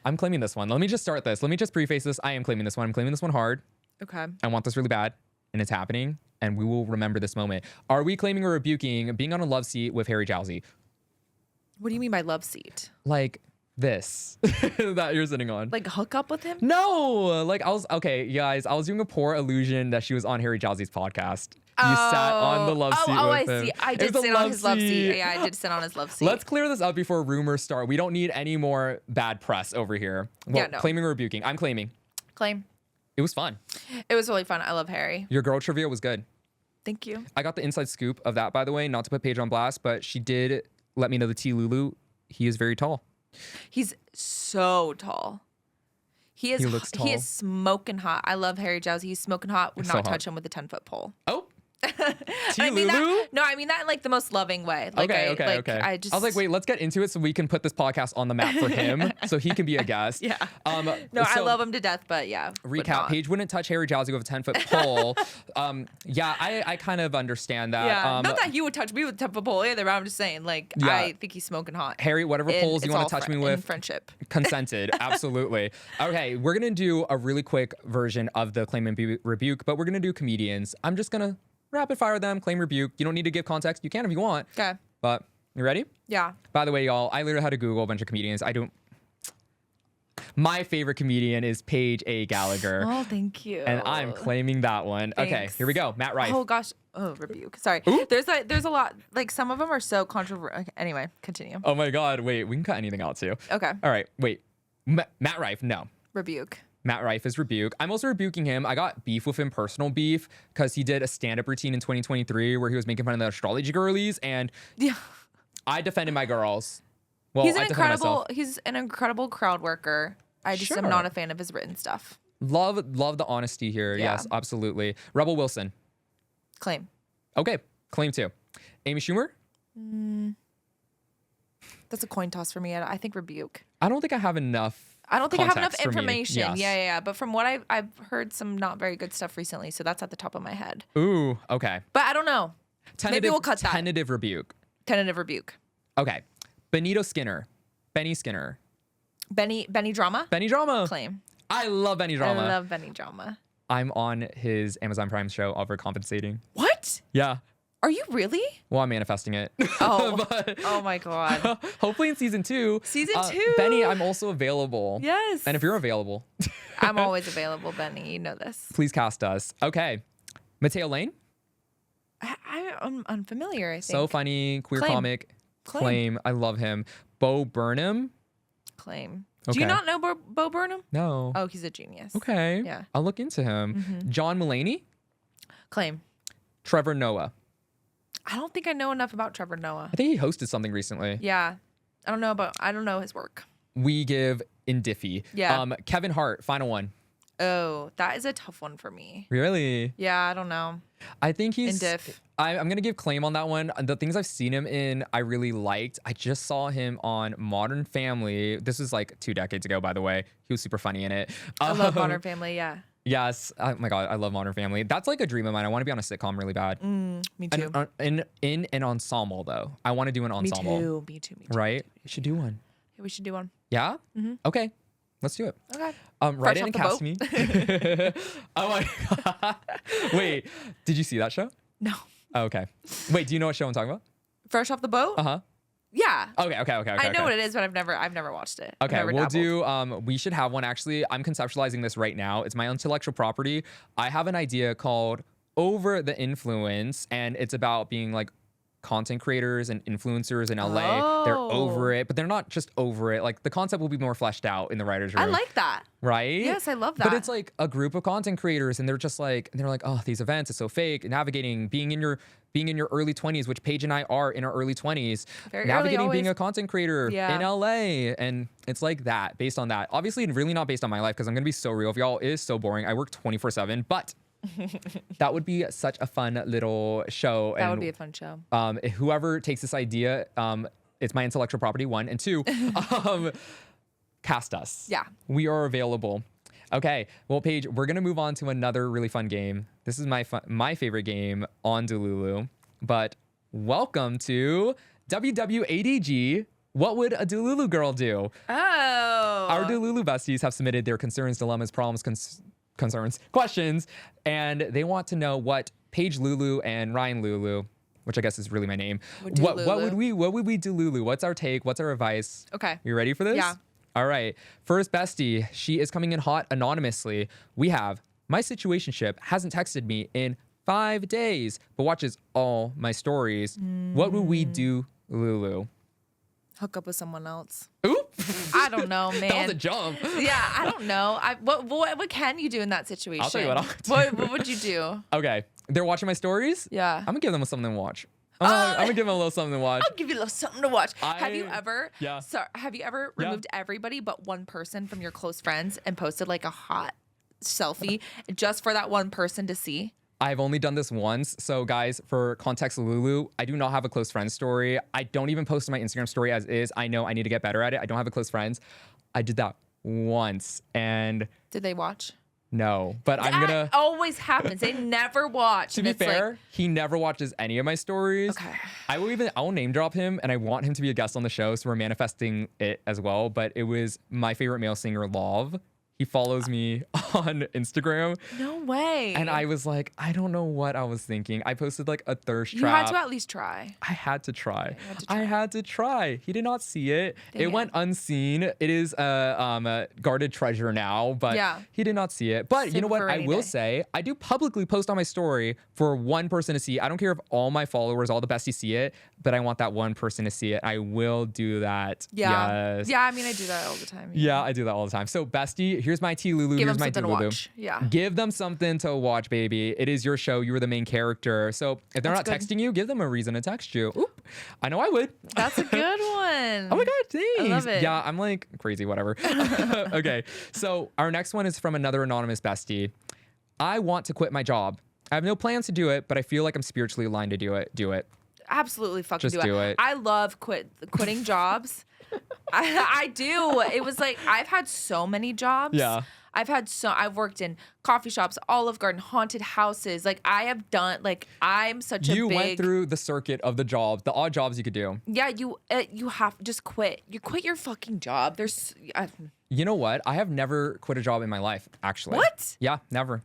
I'm claiming this one. Let me just start this. Let me just preface this. I am claiming this one. I'm claiming this one hard. Okay. I want this really bad, and it's happening, and we will remember this moment. Are we claiming or rebuking being on a love seat with Harry Jowsey? What do you mean by love seat? Like this that you're sitting on. Like hook up with him? No, like okay, guys, I was doing a poor illusion that she was on Harry Jowsey's podcast. You sat on the love seat with I him. see. I did sit on his love seat. Yeah, I did sit on his love seat. Let's clear this up before rumors start. We don't need any more bad press over here. Well, claiming or rebuking? I'm claiming. Claim. It was fun. It was really fun. I love Harry. Your girl trivia was good. Thank you. I got the inside scoop of that, by the way, not to put Paige on blast, but she did let me know the Delulu. He is very tall. He's so tall. He looks tall. He is smoking hot. I love Harry Giles. He's smoking hot. Would So not hot. touch him with a 10-foot pole. Oh. I mean that. No, I mean that in like the most loving way. Like Okay. I was like, wait, let's get into it so we can put this podcast on the map for him, so he can be a guest. Yeah. No, I love him to death, but yeah. Recap: Paige wouldn't touch Harry Giles with a 10-foot pole. Yeah, I kind of understand that. Yeah. Not that he would touch me with a 10-foot pole either. But I'm just saying, like, Yeah. I think he's smoking hot. Harry, whatever poles you want to touch me with, friendship. consented. Absolutely. Okay, we're gonna do a really quick version of the claim and rebuke, but we're gonna do comedians. I'm just gonna rapid fire them, claim, rebuke. You don't need to give context. You can if you want. Okay. But you ready? Yeah. By the way, y'all, I literally had to Google a bunch of comedians. My favorite comedian is Paige A. Gallagher. Oh, thank you. And I'm claiming that one. Thanks. Okay, here we go. Matt Rife. Oh gosh. Oh, rebuke. Sorry. Ooh. There's a lot. Like some of them are so controversial. Okay, anyway, continue. Oh my God. Wait, we can cut anything out too. Okay. All right. Wait. Matt Rife. No. Rebuke. Matt Rife is rebuke. I'm also rebuking him. I got beef with him, personal beef, because he did a stand-up routine in 2023 where he was making fun of the astrology girlies, and Yeah. I defended my girls. Well, He's I defended myself. He's an incredible crowd worker. I just am Sure. not a fan of his written stuff. Love the honesty here. Yeah. Yes, absolutely. Rebel Wilson. Claim. Okay, claim 2. Amy Schumer. That's a coin toss for me. I think rebuke. I don't think I have enough. I don't think I have enough context for me. information. Yes. Yeah. But from what I've heard some not very good stuff recently, so that's at the top of my head. Ooh, okay. But I don't know. Maybe we'll cut that. Tentative rebuke. Tentative rebuke. Okay. Benny Skinner. Benny Drama. Benny Drama. Claim. I love Benny Drama. I love Benny Drama. I'm on his Amazon Prime show, Overcompensating. What? Yeah. Are you really? Well, I'm manifesting it. Oh. But Oh my God. hopefully in season 2. Season 2. Benny, I'm also available. Yes. And if you're available, I'm always available, Benny. You know this. please cast us. Okay. Mateo Lane. I'm unfamiliar, I think. So funny. Queer Claim. comic. Claim. I love him. Bo Burnham. Claim. Okay. Do you not know Bo Burnham? No. Oh, he's a genius. Okay. Yeah. I'll look into him. John Mulaney. Claim. Trevor Noah. I don't think I know enough about Trevor Noah. I think he hosted something recently. Yeah. I don't know his work. We give Indiffy. Yeah. Kevin Hart, final one. Oh, that is a tough one for me. Really? Yeah, I don't know. I think he's. Indiff. I'm gonna give claim on that one. The things I've seen him in, I really liked. I just saw him on Modern Family. This was like 2 decades ago, by the way. He was super funny in it. I love Modern Family, yeah. Yes. Oh my God, I love Modern Family. That's like a dream of mine. I want to be on a sitcom really bad. Me too. In an ensemble though. I want to do an ensemble. Me too. Right? We should do one. Yeah, we should do one. Yeah. Okay. Let's do it. Okay. Write Fresh in and off cast the me. Oh my God. Wait, did you see that show? No. Oh, okay. Wait, do you know what show I'm talking about? Fresh Off the Boat? Uh-huh. Yeah. Okay. I know what it is, but I've never watched it. Okay, I've never we'll dabbled. do, we should have one actually. I'm conceptualizing this right now. It's my intellectual property. I have an idea called Over the Influence, and it's about being like content creators and influencers in LA. They're over it, but they're not just over it. Like the concept will be more fleshed out in the writer's room. I like that. Right? Yes, I love that. But it's like a group of content creators, and they're like, oh, these events, it's so fake. Navigating, being in your early 20s, which Paige and I are in our early 20s. Very navigating early, being always. a content creator in LA. And it's like that, based on that. Obviously, really not based on my life, because I'm going to be so real. If y'all, it is so boring. I work 24/7, but that would be such a fun little show. That would be a fun show. Whoever takes this idea, it's my intellectual property, 1. And 2, cast us. Yeah. We are available. Okay, well, Paige, we're gonna move on to another really fun game. This is my favorite game on Delulu. But welcome to WWADG. What would a Delulu girl do? Oh. Our Delulu besties have submitted their concerns, dilemmas, problems, concerns, questions, and they want to know what Paige Lulu and Ryan Lulu, which I guess is really my name, what would we do, Lulu? What's our take? What's our advice? Okay. You ready for this? Yeah. All right. First bestie, she is coming in hot anonymously. We have, my situationship hasn't texted me in 5 days, but watches all my stories. What would we do, Lulu? Hook up with someone else. Oop. I don't know, man. That was a jump. Yeah, I don't know. What can you do in that situation? I'll tell you what I'll do. What would you do? Okay. They're watching my stories? Yeah. I'm gonna give them something to watch. I'm gonna give them a little something to watch. I'll give you a little something to watch. Have you ever removed everybody but one person from your close friends and posted like a hot selfie just for that one person to see? I've only done this once. So guys, for context, Lulu, I do not have a close friend story. I don't even post my Instagram story as is. I know I need to get better at it. I don't have a close friends. I did that once and... Did they watch? No, but I'm gonna... That always happens. They never watch. To be fair, he never watches any of my stories. Okay. I'll name drop him and I want him to be a guest on the show. So we're manifesting it as well. But it was my favorite male singer, Love. He follows me on Instagram. No way. And I was like, I don't know what I was thinking. I posted like a thirst trap. You had to at least try. I had to try. I had to try. He did not see it. It went unseen. It is a guarded treasure now, but he did not see it. But you know what? I will say, I do publicly post on my story for one person to see. I don't care if all my followers, all the besties see it, but I want that one person to see it. I will do that. Yeah. Yes. Yeah, I mean, I do that all the time. Yeah, I do that all the time. So bestie, here's my tea, Lulu. Here's my tea, Lulu. Yeah. Give them something to watch, baby. It is your show. You are the main character. So if they're not texting you, give them a reason to text you. Oop. I know I would. That's a good one. Oh my God, thanks. I love it. Yeah, I'm like crazy, whatever. Okay, so our next one is from another anonymous bestie. I want to quit my job. I have no plans to do it, but I feel like I'm spiritually aligned to do it. Do it. Absolutely fucking Just do it. I love quitting jobs. I do. It was like, I've had so many jobs. Yeah. I've worked in coffee shops, Olive Garden, haunted houses. Like I have done, like I'm such a big... You went through the circuit of the jobs, the odd jobs you could do. Yeah, you have just quit. You quit your fucking job. You know what? I have never quit a job in my life, actually. What? Yeah, never.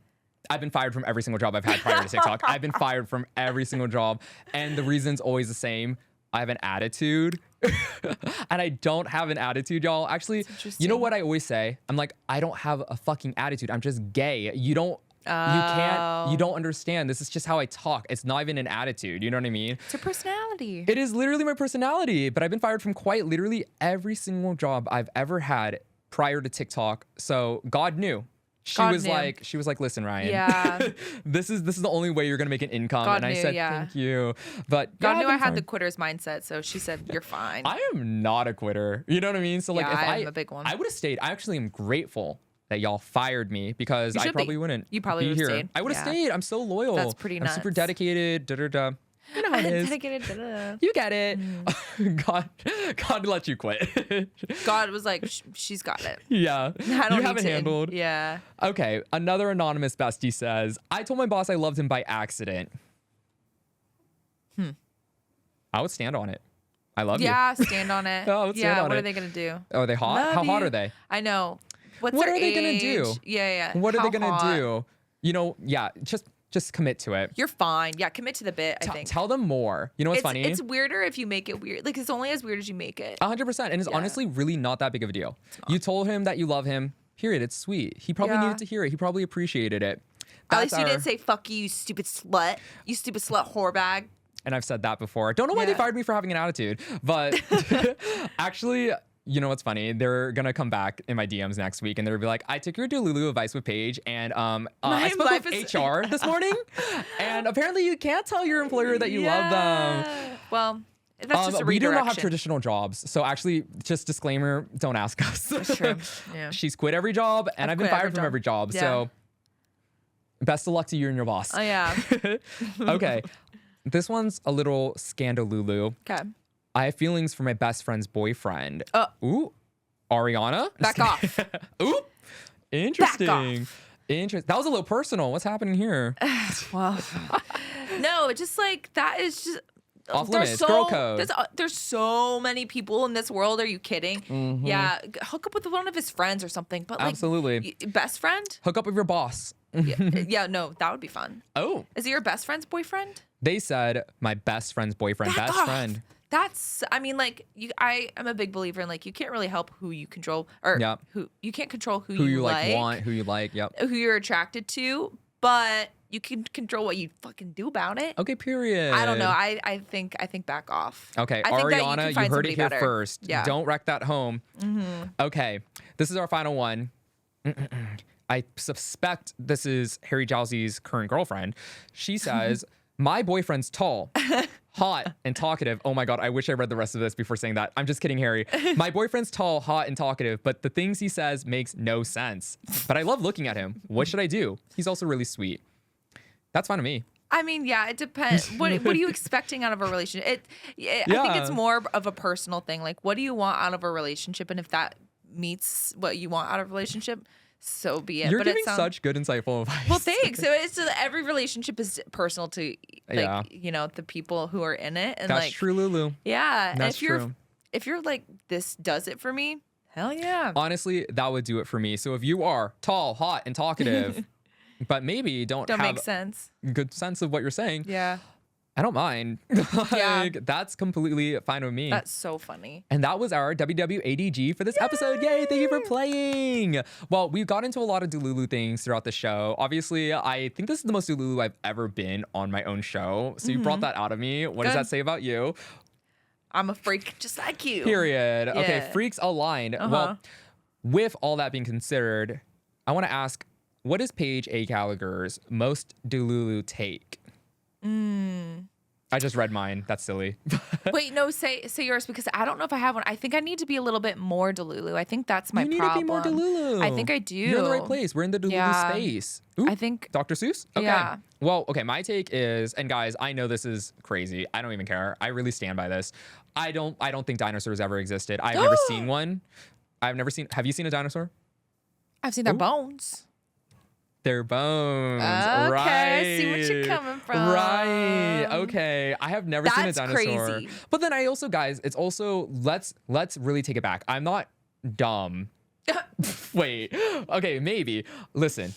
I've been fired from every single job I've had prior to TikTok. I've been fired from every single job. And the reason's always the same. I have an attitude. And I don't have an attitude, y'all. Actually, you know what I always say? I'm like, I don't have a fucking attitude. I'm just gay. You don't understand. This is just how I talk. It's not even an attitude. You know what I mean? It's a personality. It is literally my personality. But I've been fired from quite literally every single job I've ever had prior to TikTok. So God knew. She was like, listen, Ryan. Yeah. this is the only way you're gonna make an income. God and I knew, said, thank you. But God knew I had the quitter's mindset, so she said, you're fine. I am not a quitter. You know what I mean? So like, if I'm a big one. I would have stayed. I actually am grateful that y'all fired me because I probably wouldn't. You probably be would have here. stayed. I would have stayed. I'm so loyal. That's pretty nuts. I'm super dedicated. Da da da. You know how it is. Dedicated. You get it. God let you quit. God was like, she's got it. Yeah. I don't you have it handled. Yeah. Okay. Another anonymous bestie says, I told my boss I loved him by accident. I would stand on it. I love you. Yeah, stand on it. I would stand on what it. are they going to do? Are they hot? Love How hot you. are they? I know. What are they going to do? Yeah. What are they going to do? You know, yeah, just commit to it. You're fine. Yeah, commit to the bit, I think. Tell them more. You know what's funny? It's weirder if you make it weird. Like, it's only as weird as you make it. 100%. And it's honestly really not that big of a deal. You told him that you love him. Period. It's sweet. He probably needed to hear it. He probably appreciated it. At least you didn't say, fuck you, you stupid slut. You stupid slut whore bag. And I've said that before. Don't know why they fired me for having an attitude. But actually, you know what's funny? They're going to come back in my DMs next week and they'll be like, I took your Delulu advice with Paige and I spoke with HR this morning. And apparently you can't tell your employer that you love them. Well, that's just a redirection. We do not have traditional jobs. So actually, just disclaimer, don't ask us. That's true. Yeah. She's quit every job and I've been fired from every job. Yeah. So best of luck to you and your boss. Oh, yeah. Okay. This one's a little scandalulu. Okay. I have feelings for my best friend's boyfriend. Ooh. Ariana? Back off. Ooh. Interesting. Back off. That was a little personal. What's happening here? Well, no, just like that is just off limits. Girl code. There's so many people in this world. Are you kidding? Mm-hmm. Yeah, hook up with one of his friends or something. But like, absolutely, best friend. Hook up with your boss. Yeah, no, that would be fun. Oh, is it your best friend's boyfriend? They said my best friend's boyfriend. Back best off. Friend. That's, I mean, like I am a big believer in like you can't really help who you control or who you can't control who you like, want, who you like, who you're attracted to, but you can control what you fucking do about it. Okay, period. I don't know. I think back off. Okay, I think Ariana, you heard it here better. first. Yeah. Don't wreck that home. Mm-hmm. Okay, this is our final one. I suspect this is Harry Jowsey's current girlfriend. She says, my boyfriend's tall, hot, and talkative. Oh my God, I wish I read the rest of this before saying that. I'm just kidding, Harry. My boyfriend's tall, hot, and talkative, but the things he says makes no sense. But I love looking at him. What should I do? He's also really sweet. That's fine to me. I mean, yeah, it depends. What are you expecting out of a relationship? I think it's more of a personal thing. Like, what do you want out of a relationship? And if that meets what you want out of a relationship, so be it. You're giving such good, insightful advice. Well, thanks. So it's every relationship is personal to, like, you know, the people who are in it. And that's like, true, Lulu. Yeah. That's true. If you're like, this does it for me, hell yeah. Honestly, that would do it for me. So if you are tall, hot, and talkative, but maybe don't have make sense. Good sense of what you're saying. Yeah. I don't mind. Like, that's completely fine with me. That's so funny. And that was our WWADG for this episode. Yay, thank you for playing. Well, we got into a lot of Delulu things throughout the show. Obviously, I think this is the most Delulu I've ever been on my own show. So you brought that out of me. What does that say about you? I'm a freak just like you. Period. Yeah. Okay, freaks aligned. Well, with all that being considered, I want to ask, what is Paige A. Gallagher's most Delulu take? I just read mine. That's silly. Wait, no, say yours, because I don't know if I have one. I think I need to be a little bit more Delulu. I think that's my problem. You need to be more Delulu. I think I do. You're in the right place. We're in the Delulu space. Ooh, I think Dr. Seuss? Okay. Yeah. Well, okay, my take is, and guys, I know this is crazy. I don't even care. I really stand by this. I don't think dinosaurs ever existed. I've never seen one. Have you seen a dinosaur? I've seen their bones. Their bones. Okay, right. I see what you're coming from. Right. Okay. I have never seen a dinosaur. Crazy. But then I also, guys, it's also, let's really take it back. I'm not dumb. Wait. Okay, maybe. Listen,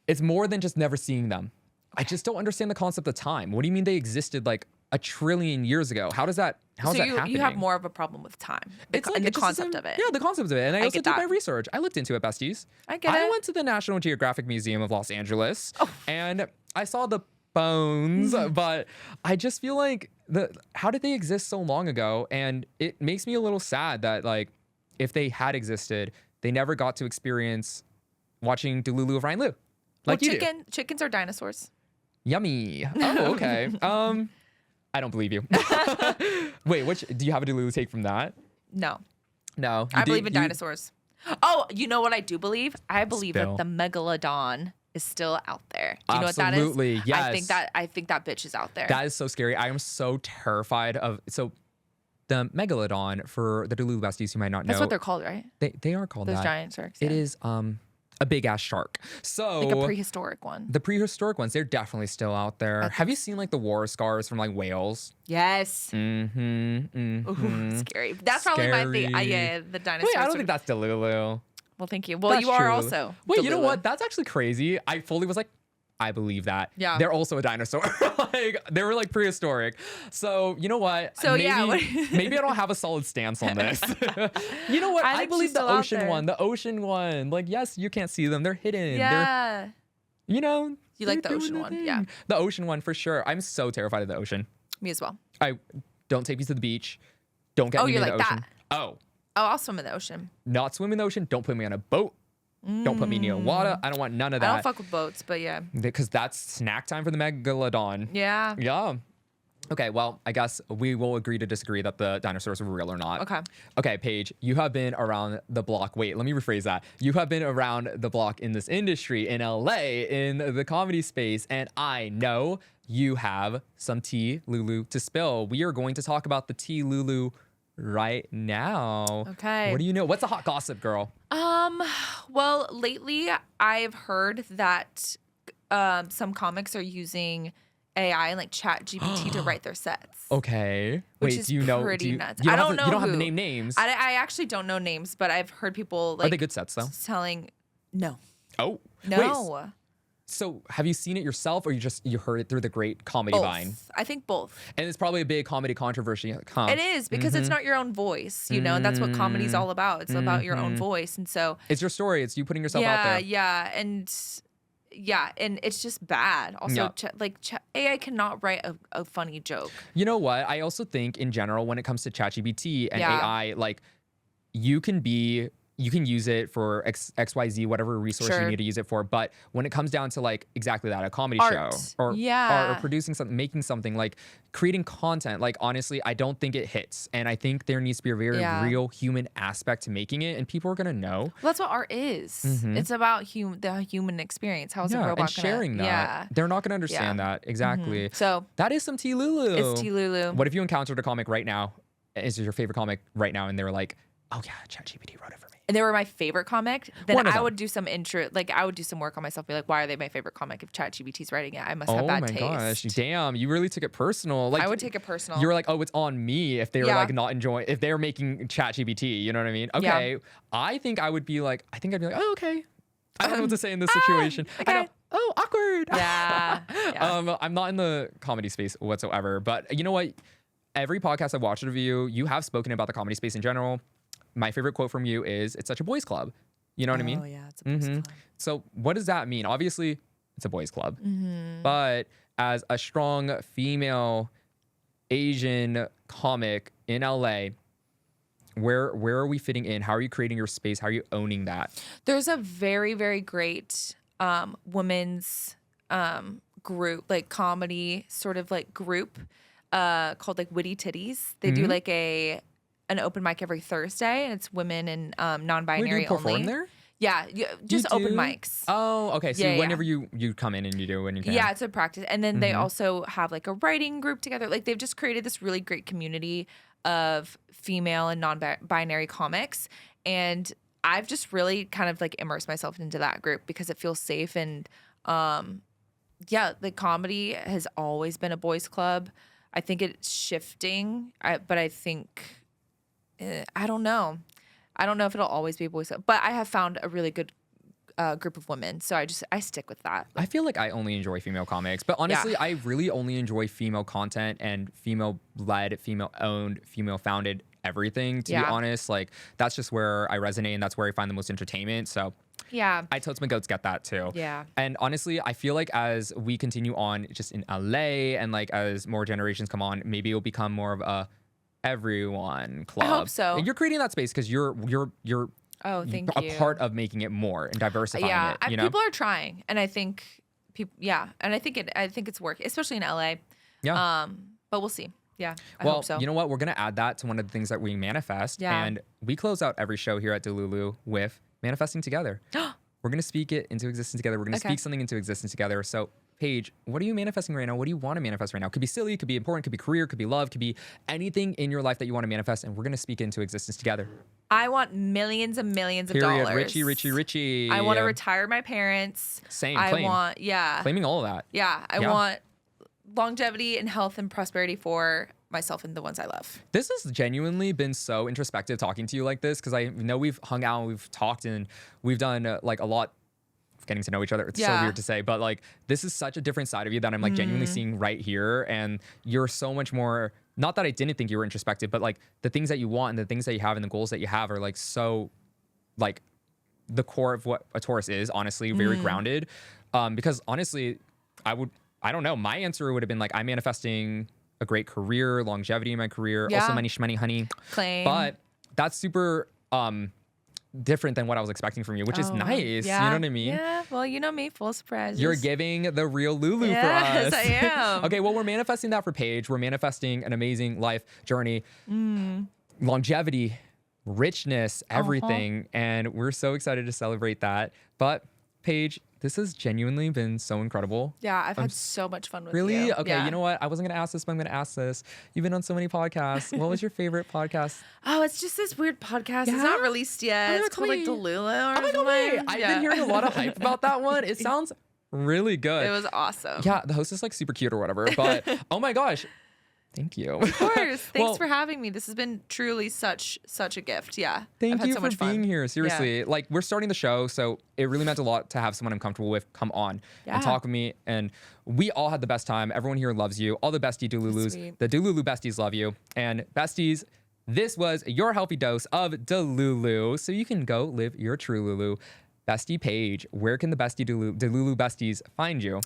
it's more than just never seeing them. I just don't understand the concept of time. What do you mean they existed like a trillion years ago? How does that happening? You have more of a problem with time. It's like the concept of it. Yeah, the concept of it. And I also did my research. I looked into it, besties. I went to the National Geographic Museum of Los Angeles and I saw the bones, but I just feel like how did they exist so long ago? And it makes me a little sad that, like, if they had existed, they never got to experience watching Delulu of Ryan Liu. Like chickens are dinosaurs. Yummy. Oh, okay. I don't believe you. Wait, do you have a Delulu take from that? No. No. I believe in dinosaurs. Oh, you know what I do believe? I believe that the megalodon is still out there. Do you know what that is? Absolutely, yes. I think that bitch is out there. That is so scary. I am so terrified of the megalodon, for the Delulu besties who might not know. That's what they're called, right? They are called those giant sharks. It is a big ass shark. So like a prehistoric one. The prehistoric ones, they're definitely still out there. Have you seen like the war scars from like whales? Yes. Ooh, scary. That's probably my thing. The dinosaurs. Wait, I don't think that's Delulu. Well, thank you. Well, that's you are also. Wait, Delulu. You know what? That's actually crazy. I fully was like, I believe that. Yeah. They're also a dinosaur. Like, they were like prehistoric. So, you know what? So, maybe I don't have a solid stance on this. You know what? I believe the ocean one. The ocean one. Like, yes, you can't see them. They're hidden. Yeah. You like the ocean one. Yeah. The ocean one for sure. I'm so terrified of the ocean. Me as well. Don't take me to the beach. Don't get me in the ocean. That. Oh, I'll swim in the ocean. Not swim in the ocean. Don't put me on a boat. Don't put me near water. I don't want none of that. I don't fuck with boats, but yeah. Because that's snack time for the megalodon. Yeah. Yeah. Okay, well, I guess we will agree to disagree that the dinosaurs were real or not. Okay. Okay, Paige, you have been around the block. Wait, let me rephrase that. You have been around the block in this industry, in LA, in the comedy space, and I know you have some tea, Lulu, to spill. We are going to talk about the tea, Lulu, right now. Okay. What do you know? What's the hot gossip, girl? Well, lately I've heard that some comics are using AI and like ChatGPT to write their sets. Okay. Which Wait, is do you know? pretty nuts. You I don't know. You don't have to name names. I actually don't know names, but I've heard people like. Are they good sets though? Telling, no. Oh. No. Wait, so have you seen it yourself, or you heard it through the great comedy Vine? I think both. And it's probably a big comedy controversy. It is, because it's not your own voice, you know, and that's what comedy's all about. It's about your own voice. And so it's your story. It's you putting yourself out there. Yeah. And it's just bad. Also, AI cannot write a funny joke. You know what? I also think in general, when it comes to ChatGPT and AI, like, you can be you can use it for XYZ, whatever resource you need to use it for. But when it comes down to like exactly that, a comedy show or art or producing something, making something, like creating content, like honestly, I don't think it hits. And I think there needs to be a very real human aspect to making it, and people are gonna know. Well, that's what art is. It's about the human experience. How is a robot and sharing that? They're not gonna understand that. Exactly. So that is some Delulu. It's Delulu. What if you encountered a comic right now? Is your favorite comic right now? And they were like, oh yeah, ChatGPT wrote it for me. And they were my favorite comic, then I would do some I would do some work on myself. Be like, why are they my favorite comic? If ChatGPT's writing it, I must have bad taste. Oh my gosh, damn! You really took it personal. Like I would take it personal. You were like, oh, it's on me if they were like not enjoying, if they're making ChatGPT. You know what I mean? Okay, I think I'd be like, oh okay. I don't know what to say in this situation. Okay. I go, oh, awkward. Yeah. I'm not in the comedy space whatsoever, but you know what? Every podcast I've watched of you have spoken about the comedy space in general. My favorite quote from you is, it's such a boys club. You know what I mean? Oh yeah, it's a boys club. So what does that mean? Obviously, it's a boys club. But as a strong female Asian comic in LA, where are we fitting in? How are you creating your space? How are you owning that? There's a very, very great women's group, like comedy sort of like group called like Witty Titties. They do like an open mic every Thursday, and it's women and non-binary do you perform only. There? Yeah, just open mics. Oh, okay. So whenever you come in and you do when you can. Yeah, it's a practice. And then they also have like a writing group together. Like they've just created this really great community of female and non-binary comics. And I've just really kind of like immersed myself into that group because it feels safe. And the comedy has always been a boys club. I think it's shifting, but I think, I don't know. I don't know if it'll always be a boys club, but I have found a really good group of women. So I stick with that. I feel like I only enjoy female comics, but honestly, I really only enjoy female content and female-led, female-owned, female-founded everything, to be honest. Like, that's just where I resonate, and that's where I find the most entertainment. So I totes my goats get that too. Yeah. And honestly, I feel like as we continue on just in LA and like as more generations come on, maybe it'll become more of a everyone club. I hope so. And you're creating that space because you're thank you. a part of making it more and diversifying it. You know? People are trying, and I think people. Yeah, and I think it's work, especially in LA. Yeah. But we'll see. Yeah. I well, hope so. You know what? We're gonna add that to one of the things that we manifest. Yeah. And we close out every show here at Delulu with manifesting together. We're gonna speak it into existence together. We're gonna speak something into existence together. So, Paige, what are you manifesting right now? What do you want to manifest right now? Could be silly, could be important, could be career, could be love, could be anything in your life that you want to manifest, and we're gonna speak into existence together. I want millions and millions of dollars. Richie. I want to retire my parents. Same. Claiming all of that. Yeah. I want longevity and health and prosperity for myself and the ones I love. This has genuinely been so introspective talking to you like this, because I know we've hung out and we've talked and we've done like a lot of getting to know each other. It's so weird to say, but like this is such a different side of you that I'm like genuinely seeing right here, and you're so much more, not that I didn't think you were introspective, but like the things that you want and the things that you have and the goals that you have are like so like the core of what a Taurus is, honestly, very grounded. Because honestly, I don't know, my answer would have been like, I'm manifesting a great career, longevity in my career, also money, shmoney, honey. Claim. But that's super different than what I was expecting from you, which is nice. You know what I mean? Yeah, well, you know me, full of surprises. You're giving the real Lulu for us. Yes, I am. Okay, well, we're manifesting that for Paige. We're manifesting an amazing life journey, longevity, richness, everything. And we're so excited to celebrate that. But Paige, this has genuinely been so incredible. Yeah, I've had so much fun with you. Really? Okay, yeah. You know what? I wasn't going to ask this, but I'm going to ask this. You've been on so many podcasts. What was your favorite podcast? Oh, it's just this weird podcast. It's not released yet. It's called like Delulu or something. I've been hearing a lot of hype about that one. It sounds really good. It was awesome. Yeah, the host is like super cute or whatever, but oh my gosh. Thank you. Of course. Thanks for having me. This has been truly such a gift. Yeah. Thank you for being here. Seriously. Like, we're starting the show, so it really meant a lot to have someone I'm comfortable with come on and talk with me. And we all had the best time. Everyone here loves you. All the bestie Delulus. The Delulu besties love you. And besties, this was your healthy dose of Delulu. So you can go live your true Lulu. Bestie Paige, where can the bestie Delulu besties find you?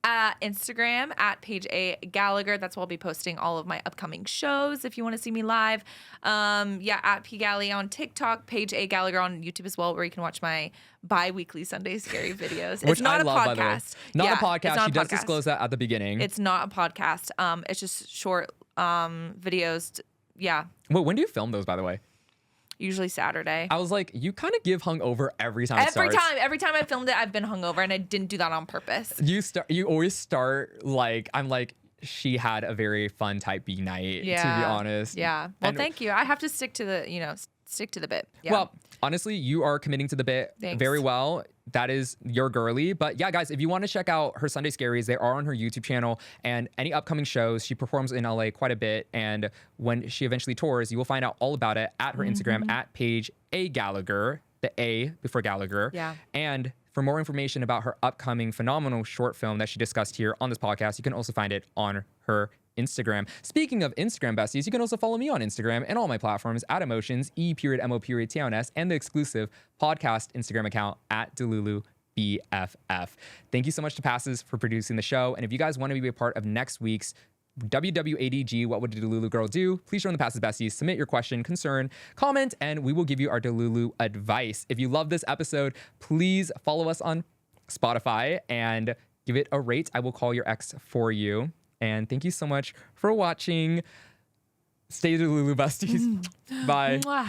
Instagram at Paige A. Gallagher. That's where I'll be posting all of my upcoming shows if you want to see me live. At P. Galley on TikTok, Paige A. Gallagher on YouTube as well, where you can watch my bi-weekly Sunday Scary videos. Which it's not I a love, podcast. by the way. Not a podcast. She does podcast. disclose that at the beginning. It's not a podcast. It's just short videos. Yeah. Well, when do you film those, by the way? Usually Saturday. I was like, you kind of give hungover every time it starts. Every time I filmed it, I've been hungover, and I didn't do that on purpose. You always start like, I'm like, she had a very fun type B night, to be honest. Yeah. Well, thank you. I have to stick to the bit. Yeah. Well, honestly, you are committing to the bit very well. That is your girly. But yeah, guys, if you want to check out her Sunday Scaries, they are on her YouTube channel and any upcoming shows. She performs in LA quite a bit. And when she eventually tours, you will find out all about it at her Instagram at Paige A. Gallagher, the A before Gallagher. Yeah. And for more information about her upcoming phenomenal short film that she discussed here on this podcast, you can also find it on her Instagram. Speaking of Instagram besties, you can also follow me on Instagram and all my platforms at Emotions, E.MO.TONS, and the exclusive podcast Instagram account at Delulu BFF. Thank you so much to Passes for producing the show. And if you guys want to be a part of next week's WWADG, What Would a Delulu Girl Do? Please join the Passes Besties, submit your question, concern, comment, and we will give you our Delulu advice. If you love this episode, please follow us on Spotify and give it a rate. I will call your ex for you. And thank you so much for watching. Stay Delulu besties. Bye. Bye.